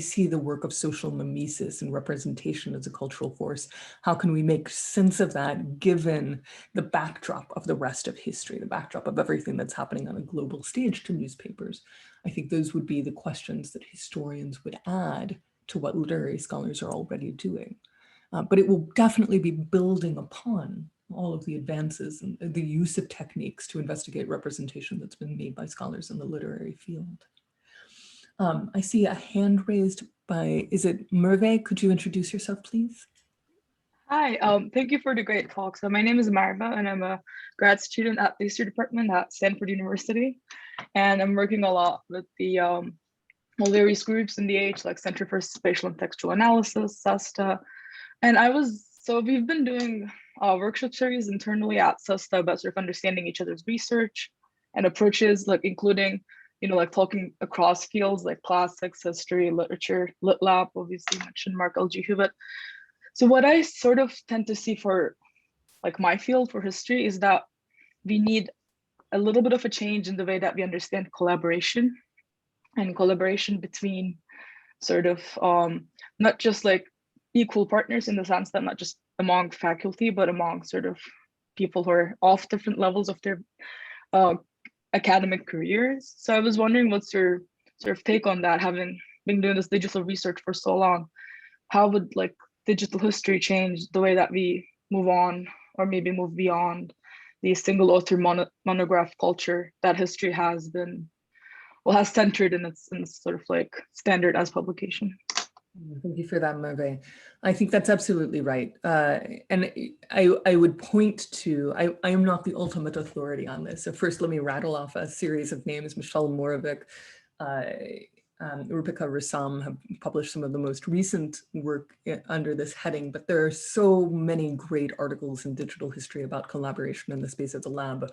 see the work of social mimesis and representation as a cultural force? How can we make sense of that given the backdrop of the rest of history, the backdrop of everything that's happening on a global stage to newspapers? I think those would be the questions that historians would add to what literary scholars are already doing. But it will definitely be building upon all of the advances and the use of techniques to investigate representation that's been made by scholars in the literary field. I see a hand raised by, is it Merve? Could you introduce yourself, please? Hi, thank you for the great talk. So my name is Marva and I'm a grad student at the history department at Stanford University. And I'm working a lot with the various groups in the age, like Center for Spatial and Textual Analysis, SESTA. And we've been doing a workshop series internally at SESTA about sort of understanding each other's research and approaches, like including like talking across fields like classics, history, literature, Lit Lab, obviously mentioned Mark L.G. Hubbard. So what I sort of tend to see for like my field for history is that we need a little bit of a change in the way that we understand collaboration and collaboration between sort of not just like equal partners in the sense that not just among faculty, but among sort of people who are off different levels of their academic careers. So I was wondering what's your sort of take on that, having been doing this digital research for so long. How would like digital history change the way that we move on or maybe move beyond the single author monograph culture that history has been, has centered in its sort of like standard as publication? Thank you for that, Merve. I think that's absolutely right. And I would point to, I am not the ultimate authority on this. So first, let me rattle off a series of names. Michelle Moravec, Rupika Rassam have published some of the most recent work under this heading, but there are so many great articles in digital history about collaboration in the space of the lab.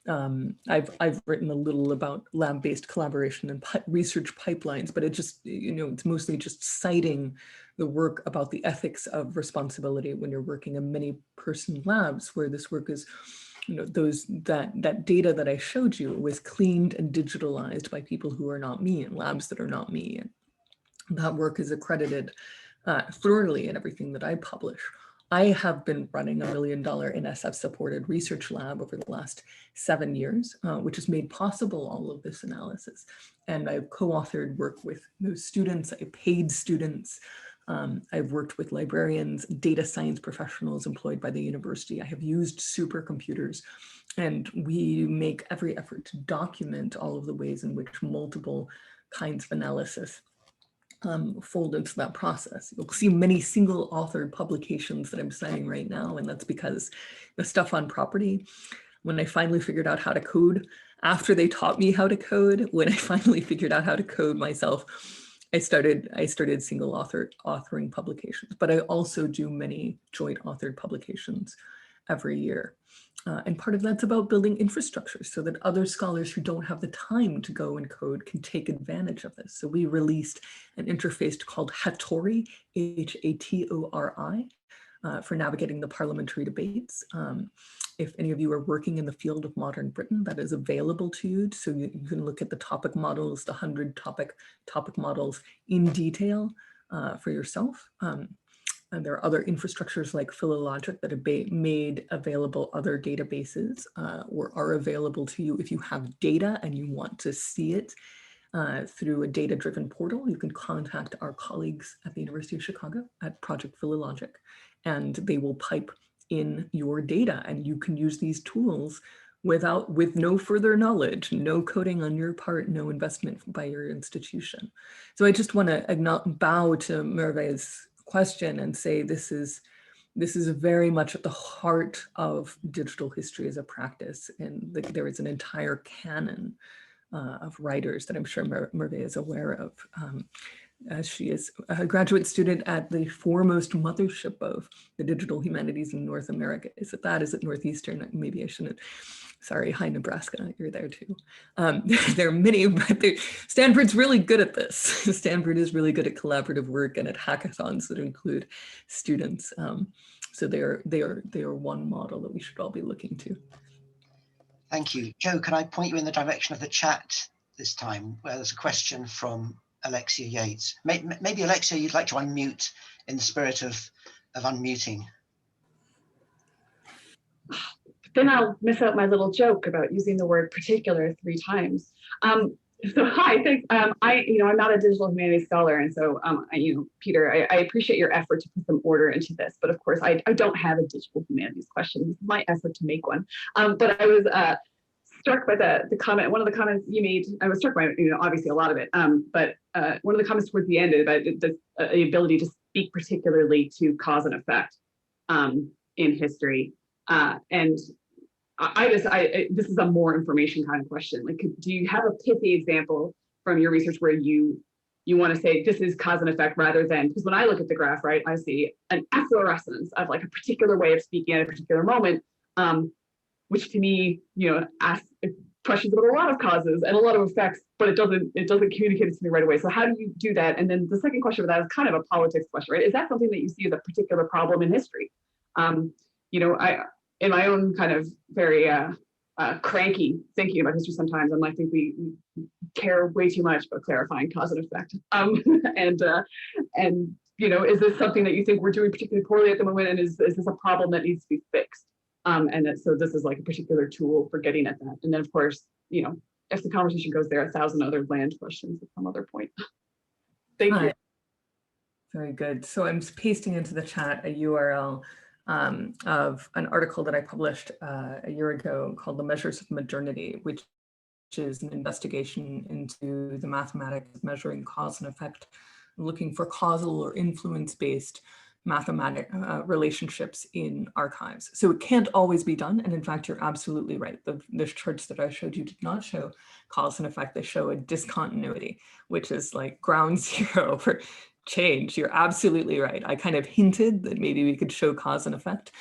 I've written a little about lab-based collaboration and research pipelines, but it just, it's mostly just citing the work about the ethics of responsibility when you're working in many person labs where this work is, that data that I showed you was cleaned and digitalized by people who are not me in labs that are not me. And that work is accredited thoroughly in everything that I publish. I have been running a $1 million NSF supported research lab over the last 7 years, which has made possible all of this analysis. And I've co-authored work with those students, I paid students. I've worked with librarians, data science professionals employed by the university. I have used supercomputers, and we make every effort to document all of the ways in which multiple kinds of analysis fold into that process. You'll see many single authored publications that I'm citing right now, and that's because the stuff on property, when I finally figured out how to code, after they taught me how to code, when I finally figured out how to code myself, I started single authoring publications, but I also do many joint authored publications every year. And part of that's about building infrastructure so that other scholars who don't have the time to go and code can take advantage of this. So we released an interface called Hattori, H-A-T-O-R-I, for navigating the parliamentary debates. If any of you are working in the field of modern Britain, that is available to you. So you can look at the topic models, the 100 topic models in detail for yourself. And there are other infrastructures like Philologic that have made available other databases or are available to you if you have data and you want to see it through a data-driven portal. You can contact our colleagues at the University of Chicago at Project Philologic, and they will pipe in your data, and you can use these tools with no further knowledge, no coding on your part, no investment by your institution. So I just want to bow to Merve's question and say this is very much at the heart of digital history as a practice, and there is an entire canon of writers that I'm sure Merve is aware of, as she is a graduate student at the foremost mothership of the digital humanities in North America. Is it Northeastern? Maybe I shouldn't. Sorry, hi Nebraska, you're there too. There are many, but Stanford's really good at this. Stanford is really good at collaborative work and at hackathons that include students. So they are one model that we should all be looking to. Thank you. Joe, can I point you in the direction of the chat this time, where there's a question from Alexia Yates. Maybe Alexia, you'd like to unmute in the spirit of unmuting. Then I'll miss out my little joke about using the word particular 3 times. So hi, thanks. I'm not a digital humanities scholar, and so Peter, I appreciate your effort to put some order into this. But of course, I don't have a digital humanities question. This is my effort to make one. But I was struck by the comment. One of the comments you made, I was struck by obviously a lot of it. But one of the comments towards the end about the ability to speak particularly to cause and effect in history, and this is a more information kind of question. Like, do you have a pithy example from your research where you want to say this is cause and effect rather than, because when I look at the graph, right, I see an efflorescence of like a particular way of speaking at a particular moment, which to me, asks questions about a lot of causes and a lot of effects, but it doesn't communicate it to me right away. So how do you do that? And then the second question of that is kind of a politics question, right? Is that something that you see as a particular problem in history? In my own kind of very cranky thinking about history sometimes, I think we care way too much about clarifying cause and effect. Is this something that you think we're doing particularly poorly at the moment? And is this a problem that needs to be fixed? So this is like a particular tool for getting at that. And then of course, if the conversation goes there, 1,000 other land questions at some other point. Thank you. Very good. So I'm pasting into the chat a URL of an article that I published a year ago called The Measures of Modernity, which is an investigation into the mathematics of measuring cause and effect, looking for causal or influence-based mathematic relationships in archives. So it can't always be done. And in fact, you're absolutely right. The charts that I showed you did not show cause and effect. They show a discontinuity, which is like ground zero for change. You're absolutely right. I kind of hinted that maybe we could show cause and effect.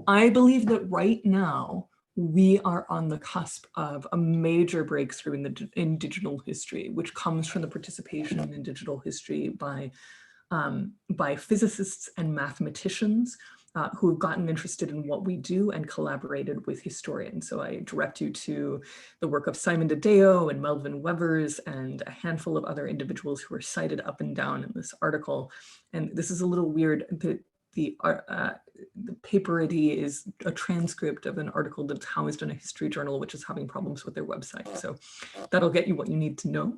I believe that right now we are on the cusp of a major breakthrough in digital history, which comes from the participation in digital history by physicists and mathematicians who have gotten interested in what we do and collaborated with historians. So I direct you to the work of Simon Dedeo and Melvin Wevers and a handful of other individuals who are cited up and down in this article. And this is a little weird. The paperity is a transcript of an article that's housed in a history journal, which is having problems with their website. So that'll get you what you need to know.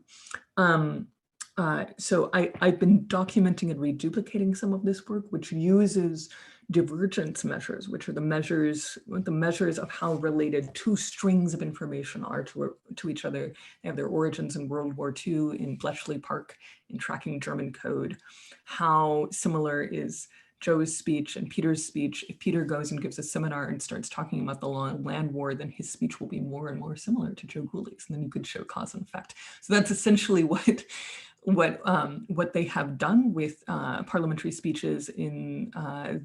So I've been documenting and reduplicating some of this work, which uses divergence measures, which are the measures of how related two strings of information are to each other. They have their origins in World War II, in Bletchley Park, in tracking German code. How similar is Joe's speech and Peter's speech? If Peter goes and gives a seminar and starts talking about the land war, then his speech will be more and more similar to Joe Guldi's, and then you could show cause and effect. So that's essentially what they have done with parliamentary speeches in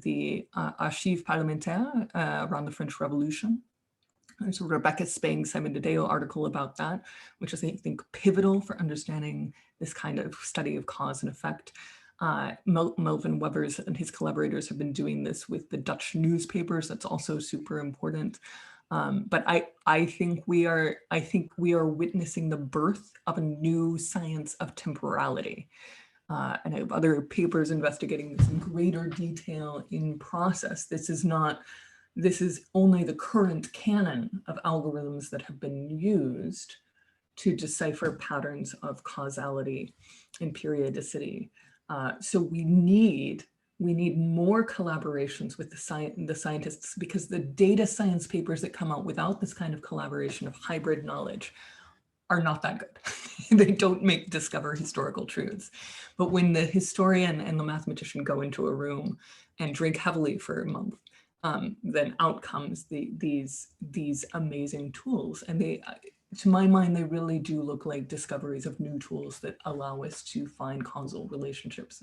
the archive parlementaire around the French Revolution. There's a Rebecca Spang, Simon Dedeo article about that, which is, I think, pivotal for understanding this kind of study of cause and effect. Melvin Wevers and his collaborators have been doing this with the Dutch newspapers. That's also super important. But I think we are witnessing the birth of a new science of temporality. And I have other papers investigating this in greater detail in process. This is only the current canon of algorithms that have been used to decipher patterns of causality and periodicity. So we need more collaborations with the scientists, because the data science papers that come out without this kind of collaboration of hybrid knowledge are not that good. They don't discover historical truths. But when the historian and the mathematician go into a room and drink heavily for a month, then out comes these amazing tools. And they, to my mind, they really do look like discoveries of new tools that allow us to find causal relationships,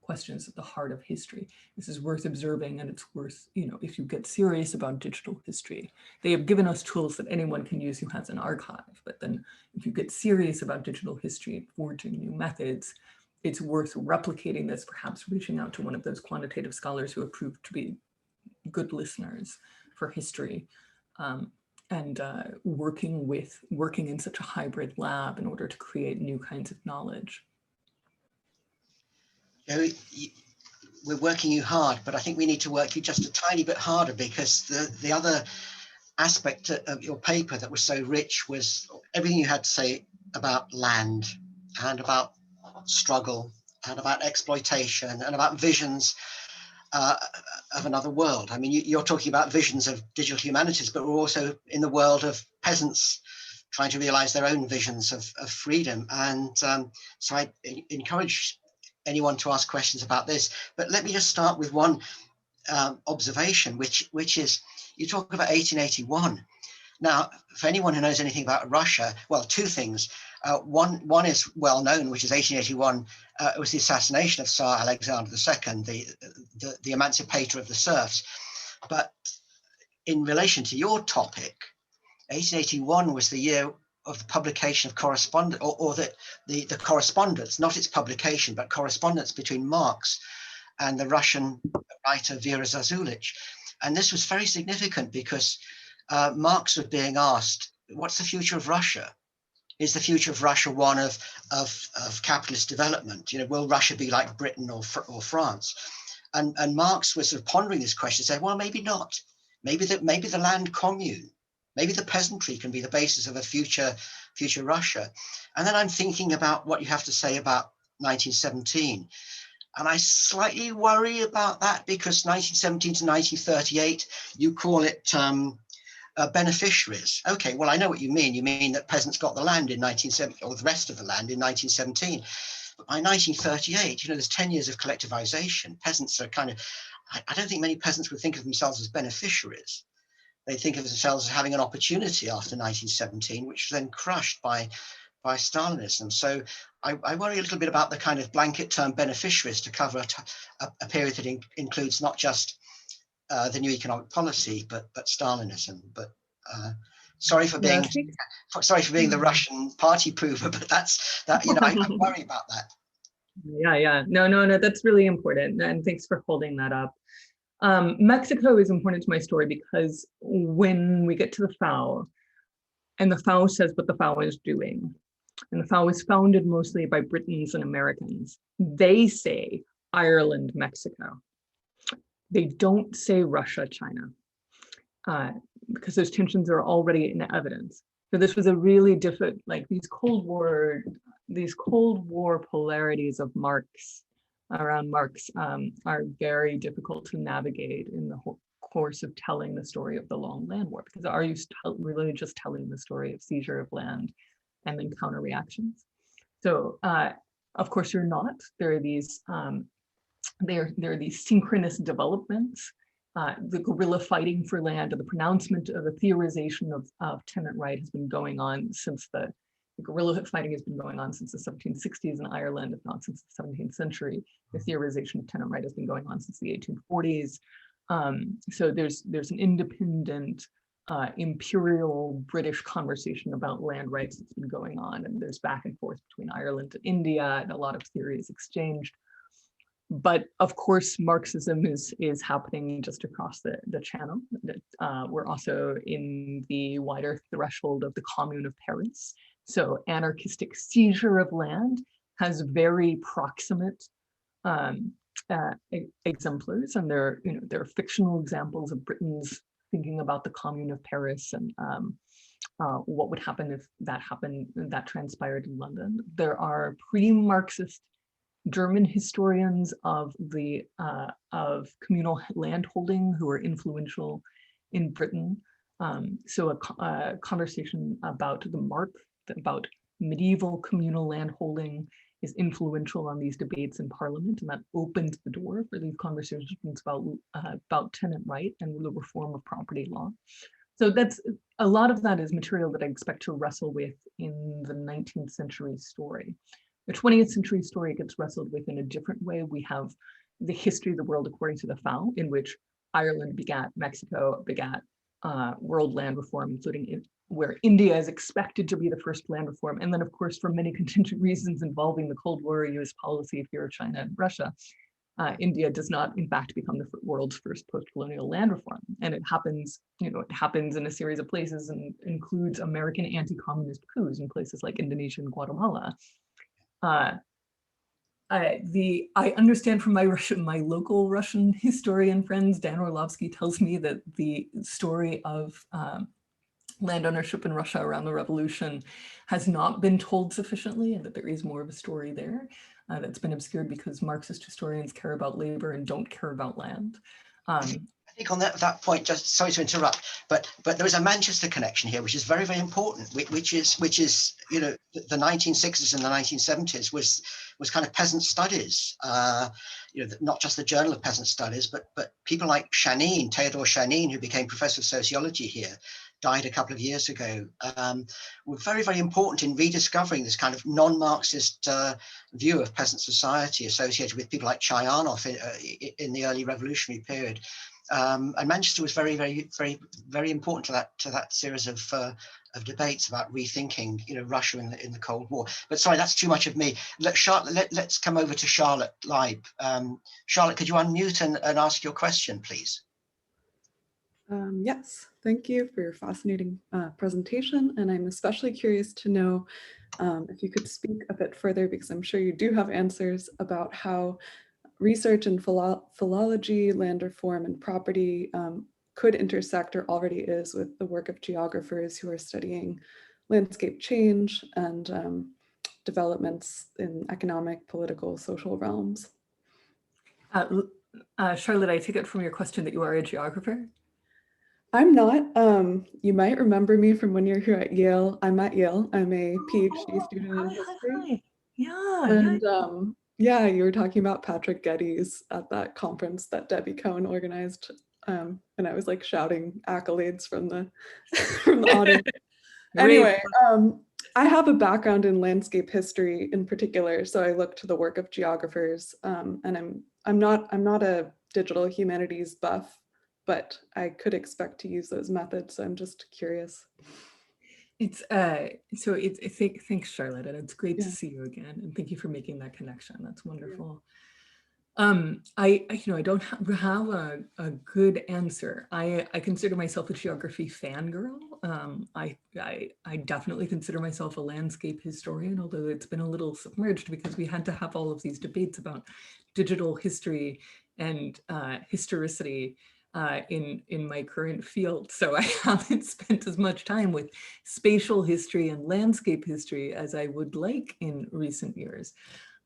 questions at the heart of history. This is worth observing, and it's worth, if you get serious about digital history, they have given us tools that anyone can use who has an archive. But then if you get serious about digital history, forging new methods, it's worth replicating this, perhaps reaching out to one of those quantitative scholars who have proved to be good listeners for history, and working in such a hybrid lab in order to create new kinds of knowledge. We're working you hard, but I think we need to work you just a tiny bit harder, because the other aspect of your paper that was so rich was everything you had to say about land and about struggle and about exploitation and about visions of another world. I mean, you're talking about visions of digital humanities, but we're also in the world of peasants trying to realize their own visions of freedom. And so I encourage anyone to ask questions about this. But let me just start with one observation, which is, you talk about 1881. Now, for anyone who knows anything about Russia, well, two things. One is well known, which is 1881. It was the assassination of Tsar Alexander II, the emancipator of the serfs. But in relation to your topic, 1881 was the year of the publication of correspondence, or the correspondence, not its publication, but correspondence between Marx and the Russian writer Vera Zazulych. And this was very significant because Marx was being asked, what's the future of Russia? Is the future of Russia one of capitalist development? You know, will Russia be like Britain or France? And Marx was sort of pondering this question, saying, well, maybe not. Maybe the land commune, maybe the peasantry can be the basis of a future Russia. And then I'm thinking about what you have to say about 1917. And I slightly worry about that, because 1917 to 1938, you call it beneficiaries. Okay, well, I know what you mean. You mean that peasants got the land in 1917, or the rest of the land in 1917. But by 1938, you know, there's 10 years of collectivization. Peasants are kind of, I don't think many peasants would think of themselves as beneficiaries. They think of themselves as having an opportunity after 1917, which was then crushed by Stalinism. So I worry a little bit about the kind of blanket term beneficiaries to cover a period that includes not just the new economic policy, but Stalinism. But sorry for being the Russian party poover, but that's that. You know, I worry about that. Yeah. No, that's really important, and thanks for holding that up. Mexico is important to my story because when we get to the FAO, and the FAO says what the FAO is doing, and the FAO is founded mostly by Britons and Americans, they say Ireland, Mexico. They don't say Russia, China, because those tensions are already in evidence. So this was a really different, like these Cold War polarities of Marx, around Marx, are very difficult to navigate in the whole course of telling the story of the long land war, because are you really just telling the story of seizure of land and then counter reactions? So of course you're not. There are these there are these synchronous developments, the guerrilla fighting for land, and the pronouncement of the theorization of tenant right has been going on since the guerrilla fighting has been going on since the 1760s in Ireland, if not since the 17th century. The theorization of tenant right has been going on since the 1840s. So there's an independent imperial British conversation about land rights that's been going on, and there's back and forth between Ireland and India, and a lot of theories exchanged. But of course, Marxism is happening just across the channel. We're also in the wider threshold of the Commune of Paris. So anarchistic seizure of land has very proximate exemplars, and there are fictional examples of Britons thinking about the Commune of Paris and what would happen if that transpired in London. There are pre-Marxist German historians of communal landholding who are influential in Britain. So a conversation about about medieval communal landholding is influential on these debates in Parliament, and that opened the door for these conversations about tenant right and the reform of property law. So that's a lot of that is material that I expect to wrestle with in the 19th century story. The 20th century story gets wrestled with in a different way. We have the history of the world according to the FAO, in which Ireland begat Mexico, begat world land reform, including where India is expected to be the first land reform. And then, of course, for many contingent reasons involving the Cold War, US policy, fear of China and Russia, India does not, in fact, become the world's first post-colonial land reform. And it happens, it happens in a series of places and includes American anti-communist coups in places like Indonesia and Guatemala. I understand from my local Russian historian friends, Dan Orlovsky tells me that the story of land ownership in Russia around the revolution has not been told sufficiently, and that there is more of a story there that's been obscured because Marxist historians care about labor and don't care about land. I think on that point, just sorry to interrupt, but there is a Manchester connection here, which is very, very important, which is you know, the 1960s and the 1970s was kind of peasant studies, you know, not just the Journal of Peasant Studies, but people like Shanin, Theodore Shanin, who became professor of sociology here, died a couple of years ago, were very, very important in rediscovering this kind of non-Marxist view of peasant society associated with people like Chayanov in the early revolutionary period. And Manchester was very, very, very, very important to that series of debates about rethinking, you know, Russia in the Cold War. But sorry, that's too much of me. Let's come over to Charlotte Leib. Charlotte, could you unmute and ask your question, please? Yes, thank you for your fascinating presentation. And I'm especially curious to know if you could speak a bit further, because I'm sure you do have answers about how research in philology, land reform, and property could intersect, or already is, with the work of geographers who are studying landscape change and developments in economic, political, social realms. Charlotte, I take it from your question that you are a geographer? I'm not. You might remember me from when you're here at Yale. I'm at Yale. I'm a PhD student in history. Hi. Yeah. And yeah, you were talking about Patrick Geddes at that conference that Debbie Cohn organized. And I was like shouting accolades from the audience. Anyway, I have a background in landscape history in particular, so I look to the work of geographers. And I'm not a digital humanities buff, but I could expect to use those methods. So I'm just curious. Thanks, Charlotte, and it's great to see you again, and thank you for making that connection. That's wonderful. I don't have a good answer. I consider myself a geography fangirl. I definitely consider myself a landscape historian, although it's been a little submerged because we had to have all of these debates about digital history and historicity in my current field. So I haven't spent as much time with spatial history and landscape history as I would like in recent years.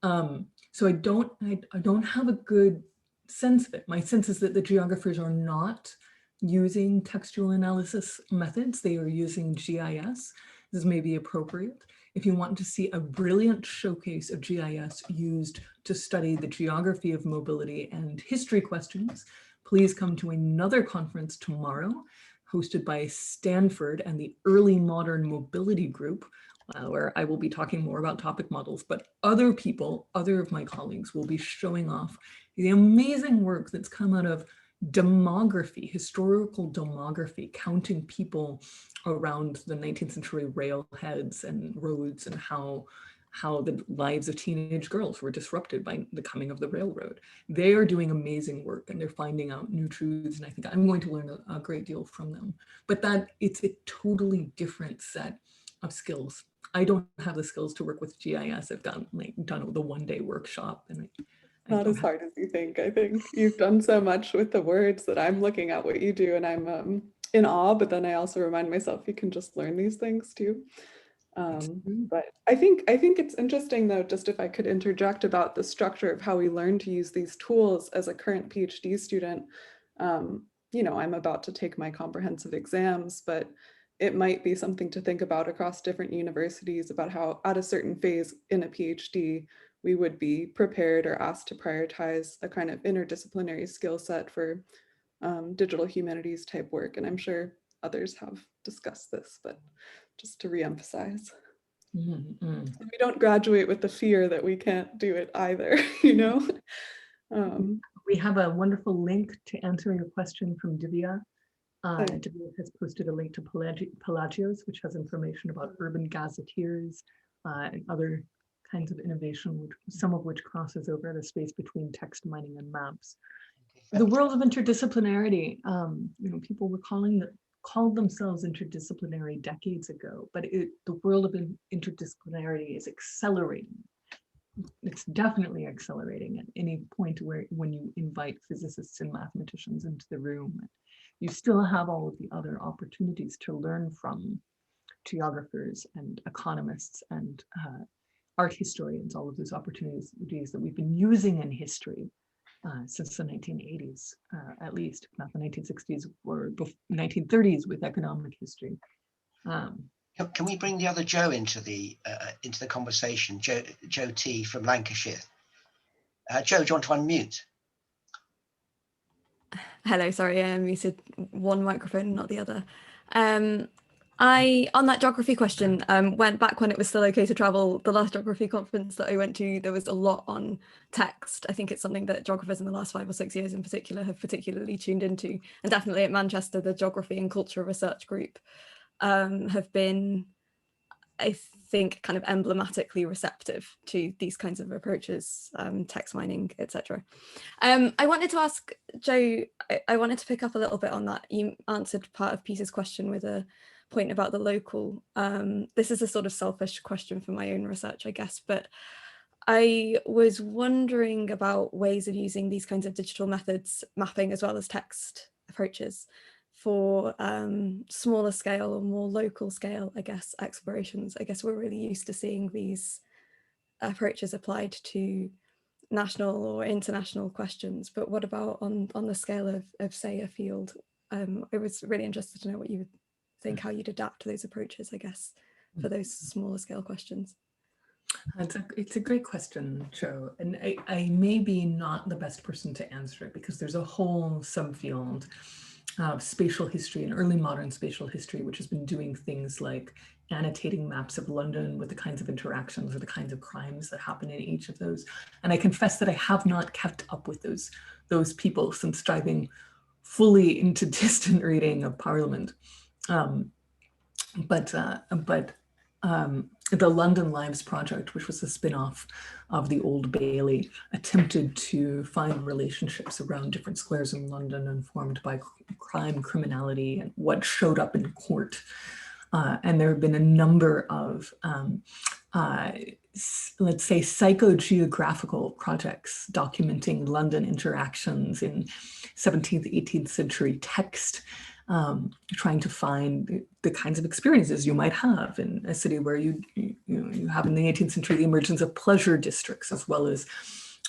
So I don't have a good sense of it. My sense is that the geographers are not using textual analysis methods. They are using GIS. This may be appropriate. If you want to see a brilliant showcase of GIS used to study the geography of mobility and history questions, please come to another conference tomorrow, hosted by Stanford and the Early Modern Mobility Group, where I will be talking more about topic models, but other of my colleagues will be showing off the amazing work that's come out of demography, historical demography, counting people around the 19th century railheads and roads, and how the lives of teenage girls were disrupted by the coming of the railroad. They are doing amazing work, and they're finding out new truths, and I think I'm going to learn a great deal from them. But it's a totally different set of skills. I don't have the skills to work with GIS. I've done the one-day workshop, and not as hard as you think. I think you've done so much with the words that I'm looking at what you do, and I'm in awe. But then I also remind myself you can just learn these things too. But I think it's interesting, though, just if I could interject about the structure of how we learn to use these tools as a current PhD student. You know, I'm about to take my comprehensive exams, but it might be something to think about across different universities about how at a certain phase in a PhD, we would be prepared or asked to prioritize a kind of interdisciplinary skill set for digital humanities type work. And I'm sure others have discussed this, but just to reemphasize. Mm-hmm. We don't graduate with the fear that we can't do it either, you know? We have a wonderful link to answering a question from Divya. Divya has posted a link to Pelagios, which has information about urban gazetteers and other kinds of innovation, some of which crosses over the space between text mining and maps. The world of interdisciplinarity, you know, people were called themselves interdisciplinary decades ago, but the world of interdisciplinarity is accelerating it's definitely accelerating at any point where when you invite physicists and mathematicians into the room, you still have all of the other opportunities to learn from geographers and economists and art historians, all of those opportunities that we've been using in history since the 1980s, at least, if not the 1960s or 1930s with economic history. Can we bring the other Joe into the conversation? Joe T from Lancashire. Joe, do you want to unmute? Hello, sorry, I muted one microphone, not the other. On that geography question, went back when it was still okay to travel. The last geography conference that I went to, there was a lot on text. I think it's something that geographers in the last 5 or 6 years in particular have particularly tuned into. And definitely at Manchester, the Geography and Culture Research Group have been, I think, kind of emblematically receptive to these kinds of approaches, text mining, etc. I wanted to ask Joe, I wanted to pick up a little bit on that. You answered part of Peter's question with a point about the local. This is a sort of selfish question for my own research, I guess, but I was wondering about ways of using these kinds of digital methods, mapping as well as text approaches, for smaller scale or more local scale, I guess, explorations. I guess we're really used to seeing these approaches applied to national or international questions, but what about on the scale of say, a field? I was really interested to know what you would think, how you'd adapt those approaches, I guess, for those smaller scale questions. It's a great question, Joe, and I may be not the best person to answer it because there's a whole subfield of spatial history and early modern spatial history, which has been doing things like annotating maps of London with the kinds of interactions or the kinds of crimes that happen in each of those. And I confess that I have not kept up with those people since diving fully into distant reading of Parliament. The London Lives Project, which was a spin-off of the Old Bailey, attempted to find relationships around different squares in London informed by crime, criminality, and what showed up in court. And there have been a number of, let's say, psychogeographical projects documenting London interactions in 17th, 18th century text, trying to find the kinds of experiences you might have in a city where you have in the 18th century the emergence of pleasure districts, as well as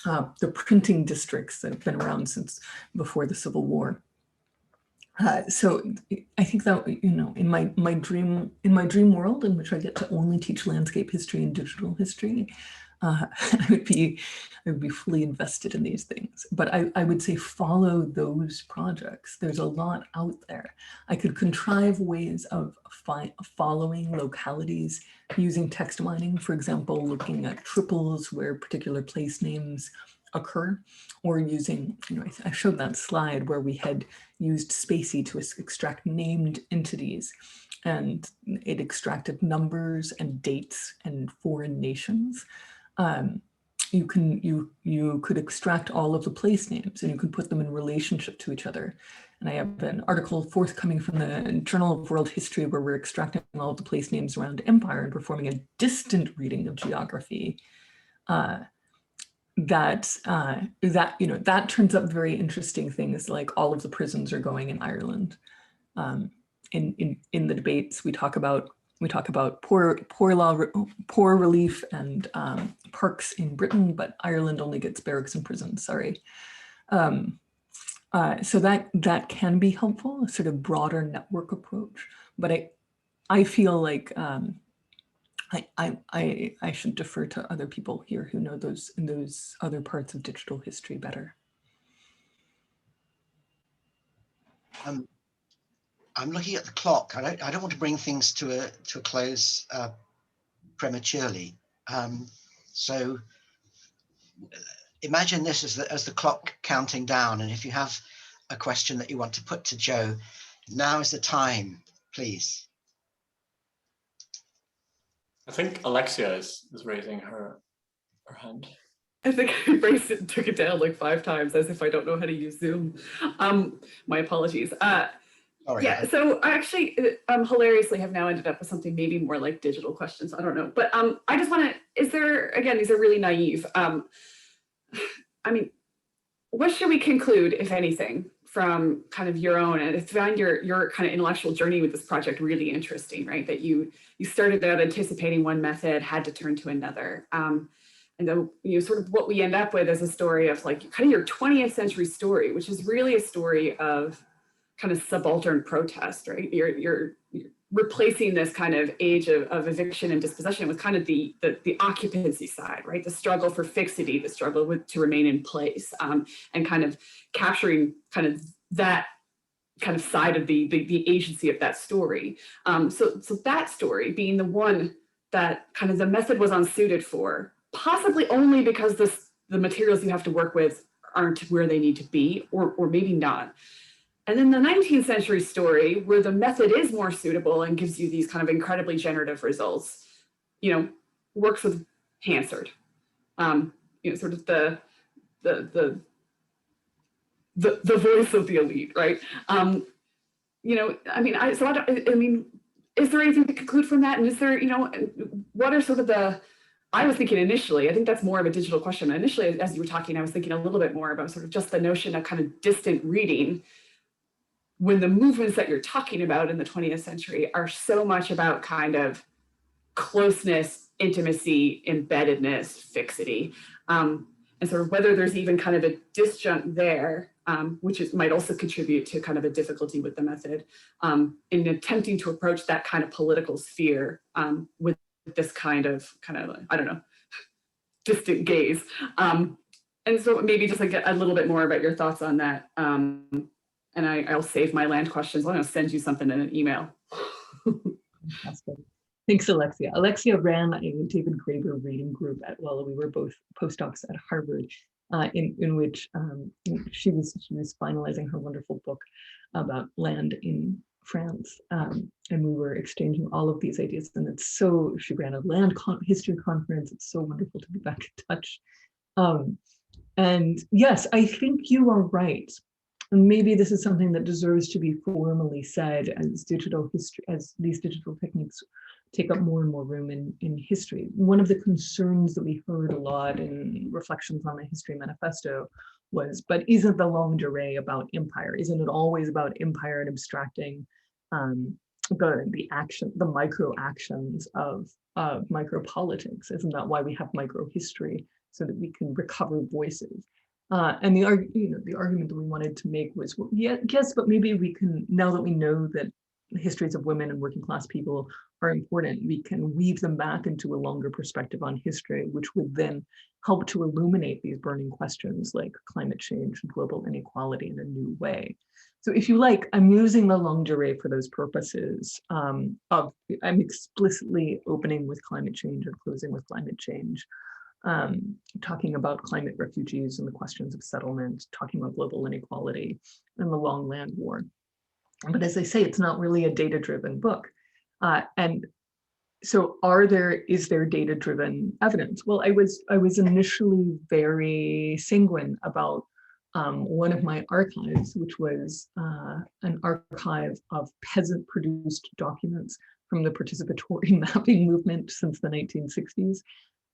the printing districts that have been around since before the Civil War. So I think that, in my dream world, in which I get to only teach landscape history and digital history, I would be fully invested in these things. But I would say follow those projects. There's a lot out there. I could contrive ways of following localities using text mining, for example, looking at triples where particular place names occur, or using, I showed that slide where we had used Spacey to extract named entities, and it extracted numbers and dates and foreign nations. You could extract all of the place names and you could put them in relationship to each other. And I have an article forthcoming from the Journal of World History where we're extracting all of the place names around empire and performing a distant reading of geography. That turns up very interesting things, like all of the prisons are going in Ireland. In the debates, we talk about poor relief and parks in Britain, but Ireland only gets barracks and prisons. Sorry. So that can be helpful, a sort of broader network approach. But I feel like I should defer to other people here who know those other parts of digital history better. I'm looking at the clock. I don't want to bring things to a close prematurely. So imagine this as the clock counting down, and if you have a question that you want to put to Joe, now is the time, please. I think Alexia is raising her hand. I think I took it down like 5 times as if I don't know how to use Zoom. My apologies. Sorry. Yeah, so I actually hilariously have now ended up with something maybe more like digital questions. I don't know. But I just want to is there, again, these are really naive. I mean, what should we conclude, if anything, from kind of your own, and I find your kind of intellectual journey with this project really interesting, right? That you started out anticipating one method, had to turn to another. And then, you know, sort of what we end up with is a story of like kind of your 20th century story, which is really a story of kind of subaltern protest, right? You're replacing this kind of age of eviction and dispossession with kind of the occupancy side, right? The struggle for fixity, the struggle to remain in place, and kind of capturing kind of that kind of side of the agency of that story. So that story being the one that kind of the method was unsuited for, possibly only because the materials you have to work with aren't where they need to be, or maybe not. And then the 19th century story, where the method is more suitable and gives you these kind of incredibly generative results, you know, works with Hansard. You know, sort of the voice of the elite, right? You know, I mean, I mean, is there anything to conclude from that? And is there, you know, what are sort of I was thinking initially, I think that's more of a digital question. Initially, as you were talking, I was thinking a little bit more about sort of just the notion of kind of distant reading, when the movements that you're talking about in the 20th century are so much about kind of closeness, intimacy, embeddedness, fixity, and sort of whether there's even kind of a disjunct there, which might also contribute to kind of a difficulty with the method in attempting to approach that kind of political sphere with this kind of, I don't know, distant gaze. And so maybe just like a little bit more about your thoughts on that. And I'll save my land questions. I'm going to send you something in an email. Fantastic. Thanks, Alexia. Alexia ran a David Graeber reading group while we were both postdocs at Harvard, in which she was finalizing her wonderful book about land in France, and we were exchanging all of these ideas. And it's so, she ran a land history conference. It's so wonderful to be back in touch. And yes, I think you are right. And maybe this is something that deserves to be formally said as digital history, as these digital techniques take up more and more room in history. One of the concerns that we heard a lot in reflections on the History Manifesto was, but isn't the longue-duree about empire? Isn't it always about empire and abstracting the micro actions of micropolitics? Isn't that why we have microhistory, so that we can recover voices? And the argument that we wanted to make was, well, yes, but maybe we can, now that we know that the histories of women and working class people are important, we can weave them back into a longer perspective on history, which would then help to illuminate these burning questions like climate change and global inequality in a new way. So if you like, I'm using the longue-duree for those purposes. I'm explicitly opening with climate change and closing with climate change. Talking about climate refugees and the questions of settlement, talking about global inequality and the long land war. But as I say, it's not really a data-driven book. And so is there data-driven evidence? Well, I was initially very sanguine about one of my archives, which was an archive of peasant-produced documents from the participatory mapping movement since the 1960s.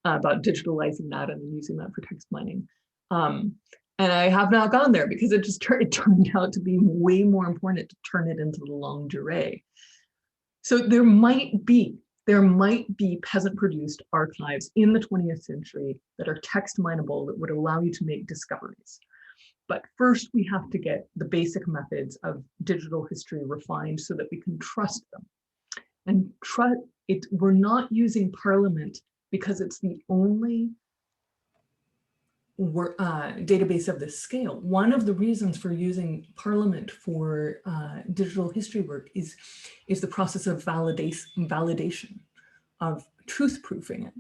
About digitalizing that and using that for text mining. And I have not gone there because it turned out to be way more important to turn it into the longue-duree. So there might be peasant-produced archives in the 20th century that are text mineable that would allow you to make discoveries. But first we have to get the basic methods of digital history refined so that we can trust them. And we're not using Parliament because it's the only database of this scale. One of the reasons for using Parliament for digital history work is the process of validation, of truth-proofing it.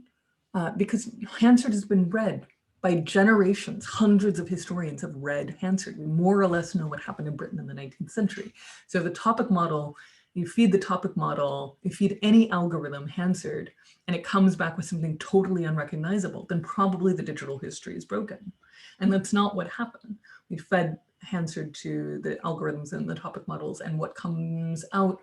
Because Hansard has been read by generations. Hundreds of historians have read Hansard. We more or less know what happened in Britain in the 19th century. So the topic model, you feed the topic model, you feed any algorithm Hansard, and it comes back with something totally unrecognizable, then probably the digital history is broken. And that's not what happened. We fed Hansard to the algorithms and the topic models, and what comes out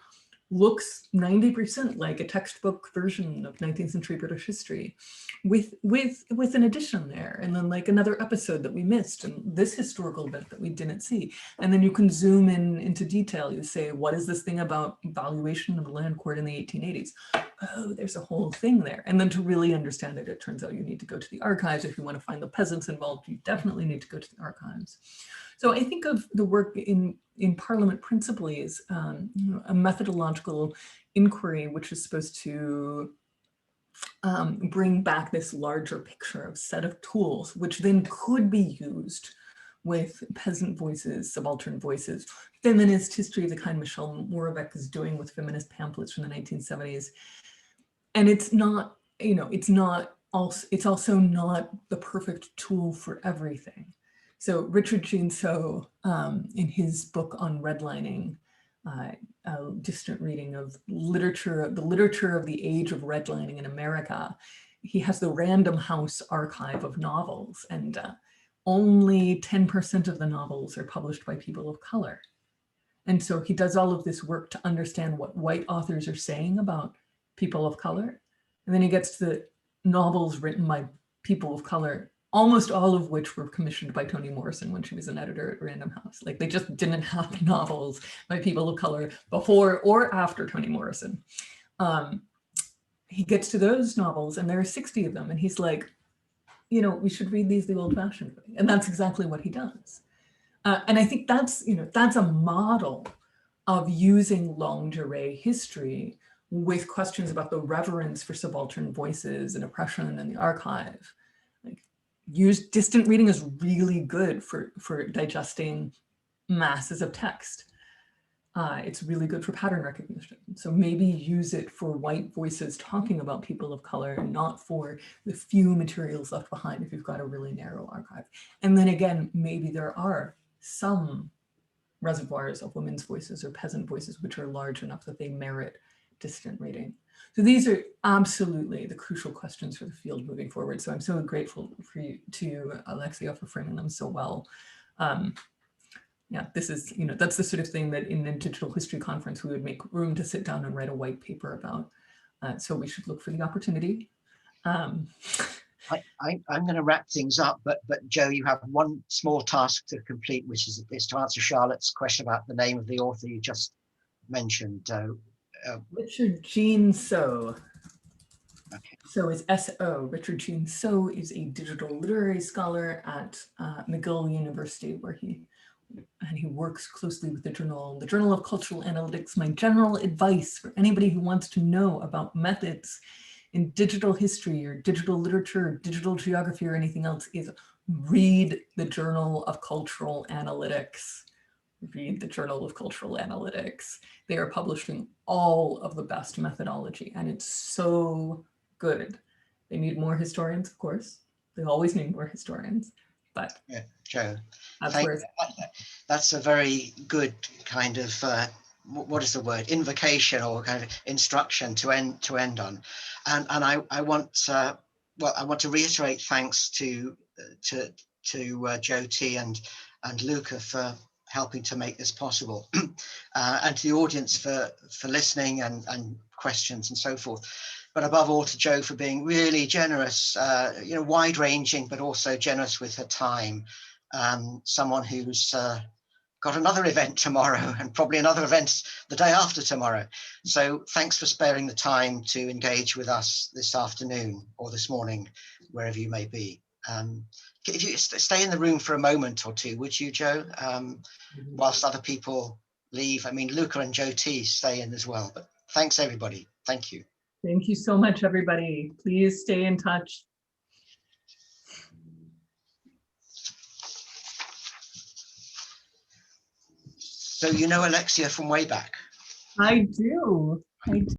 looks 90% like a textbook version of 19th century British history with an addition there, and then like another episode that we missed and this historical event that we didn't see. And then you can zoom in into detail. You say, what is this thing about valuation of the land court in the 1880s? Oh, there's a whole thing there. And then to really understand it, it turns out you need to go to the archives. If you want to find the peasants involved, you definitely need to go to the archives. So I think of the work in Parliament principally as a methodological inquiry, which is supposed to bring back this larger picture of set of tools, which then could be used with peasant voices, subaltern voices, feminist history of the kind Michelle Moravec is doing with feminist pamphlets from the 1970s. And it's not, it's also not the perfect tool for everything. So Richard Jean So, in his book on redlining, a distant reading of literature, the literature of the age of redlining in America, he has the Random House archive of novels, and only 10% of the novels are published by people of color. And so he does all of this work to understand what white authors are saying about people of color. And then he gets to the novels written by people of color, almost all of which were commissioned by Toni Morrison when she was an editor at Random House. Like, they just didn't have novels by people of color before or after Toni Morrison. He gets to those novels and there are 60 of them. And he's like, we should read these the old fashioned way. And that's exactly what he does. And I think that's, that's a model of using longue-duree history with questions about the reverence for subaltern voices and oppression in the archive. Distant reading is really good for digesting masses of text. It's really good for pattern recognition. So maybe use it for white voices talking about people of color, and not for the few materials left behind if you've got a really narrow archive. And then again, maybe there are some reservoirs of women's voices or peasant voices which are large enough that they merit distant reading. So these are absolutely the crucial questions for the field moving forward. So I'm so grateful to Alexia for framing them so well. Yeah, this is, that's the sort of thing that in a digital history conference, we would make room to sit down and write a white paper about. So we should look for the opportunity. I'm going to wrap things up, but Joe, you have one small task to complete, which is to answer Charlotte's question about the name of the author you just mentioned. Richard Jean So. Okay. So is S-O. Richard Jean So is a digital literary scholar at McGill University, where he works closely with the Journal of Cultural Analytics. My general advice for anybody who wants to know about methods in digital history or digital literature, or digital geography, or anything else is read the Journal of Cultural Analytics. Read the Journal of Cultural Analytics. They are publishing all of the best methodology, and it's so good. They need more historians, of course. They always need more historians, but yeah, Joe, that's a very good kind of what is the word, invocation or kind of instruction to end on, and I want to reiterate thanks to Joe T and Luca for helping to make this possible, and to the audience for listening and questions and so forth. But above all, to Joe for being really generous, wide-ranging, but also generous with her time. Someone who's got another event tomorrow and probably another event the day after tomorrow. So thanks for sparing the time to engage with us this afternoon or this morning, wherever you may be. If you stay in the room for a moment or two, would you, Joe? Whilst other people leave. I mean, Luca and Joe T stay in as well, but thanks everybody. Thank you. Thank you so much, everybody. Please stay in touch. So you know Alexia from way back? I do.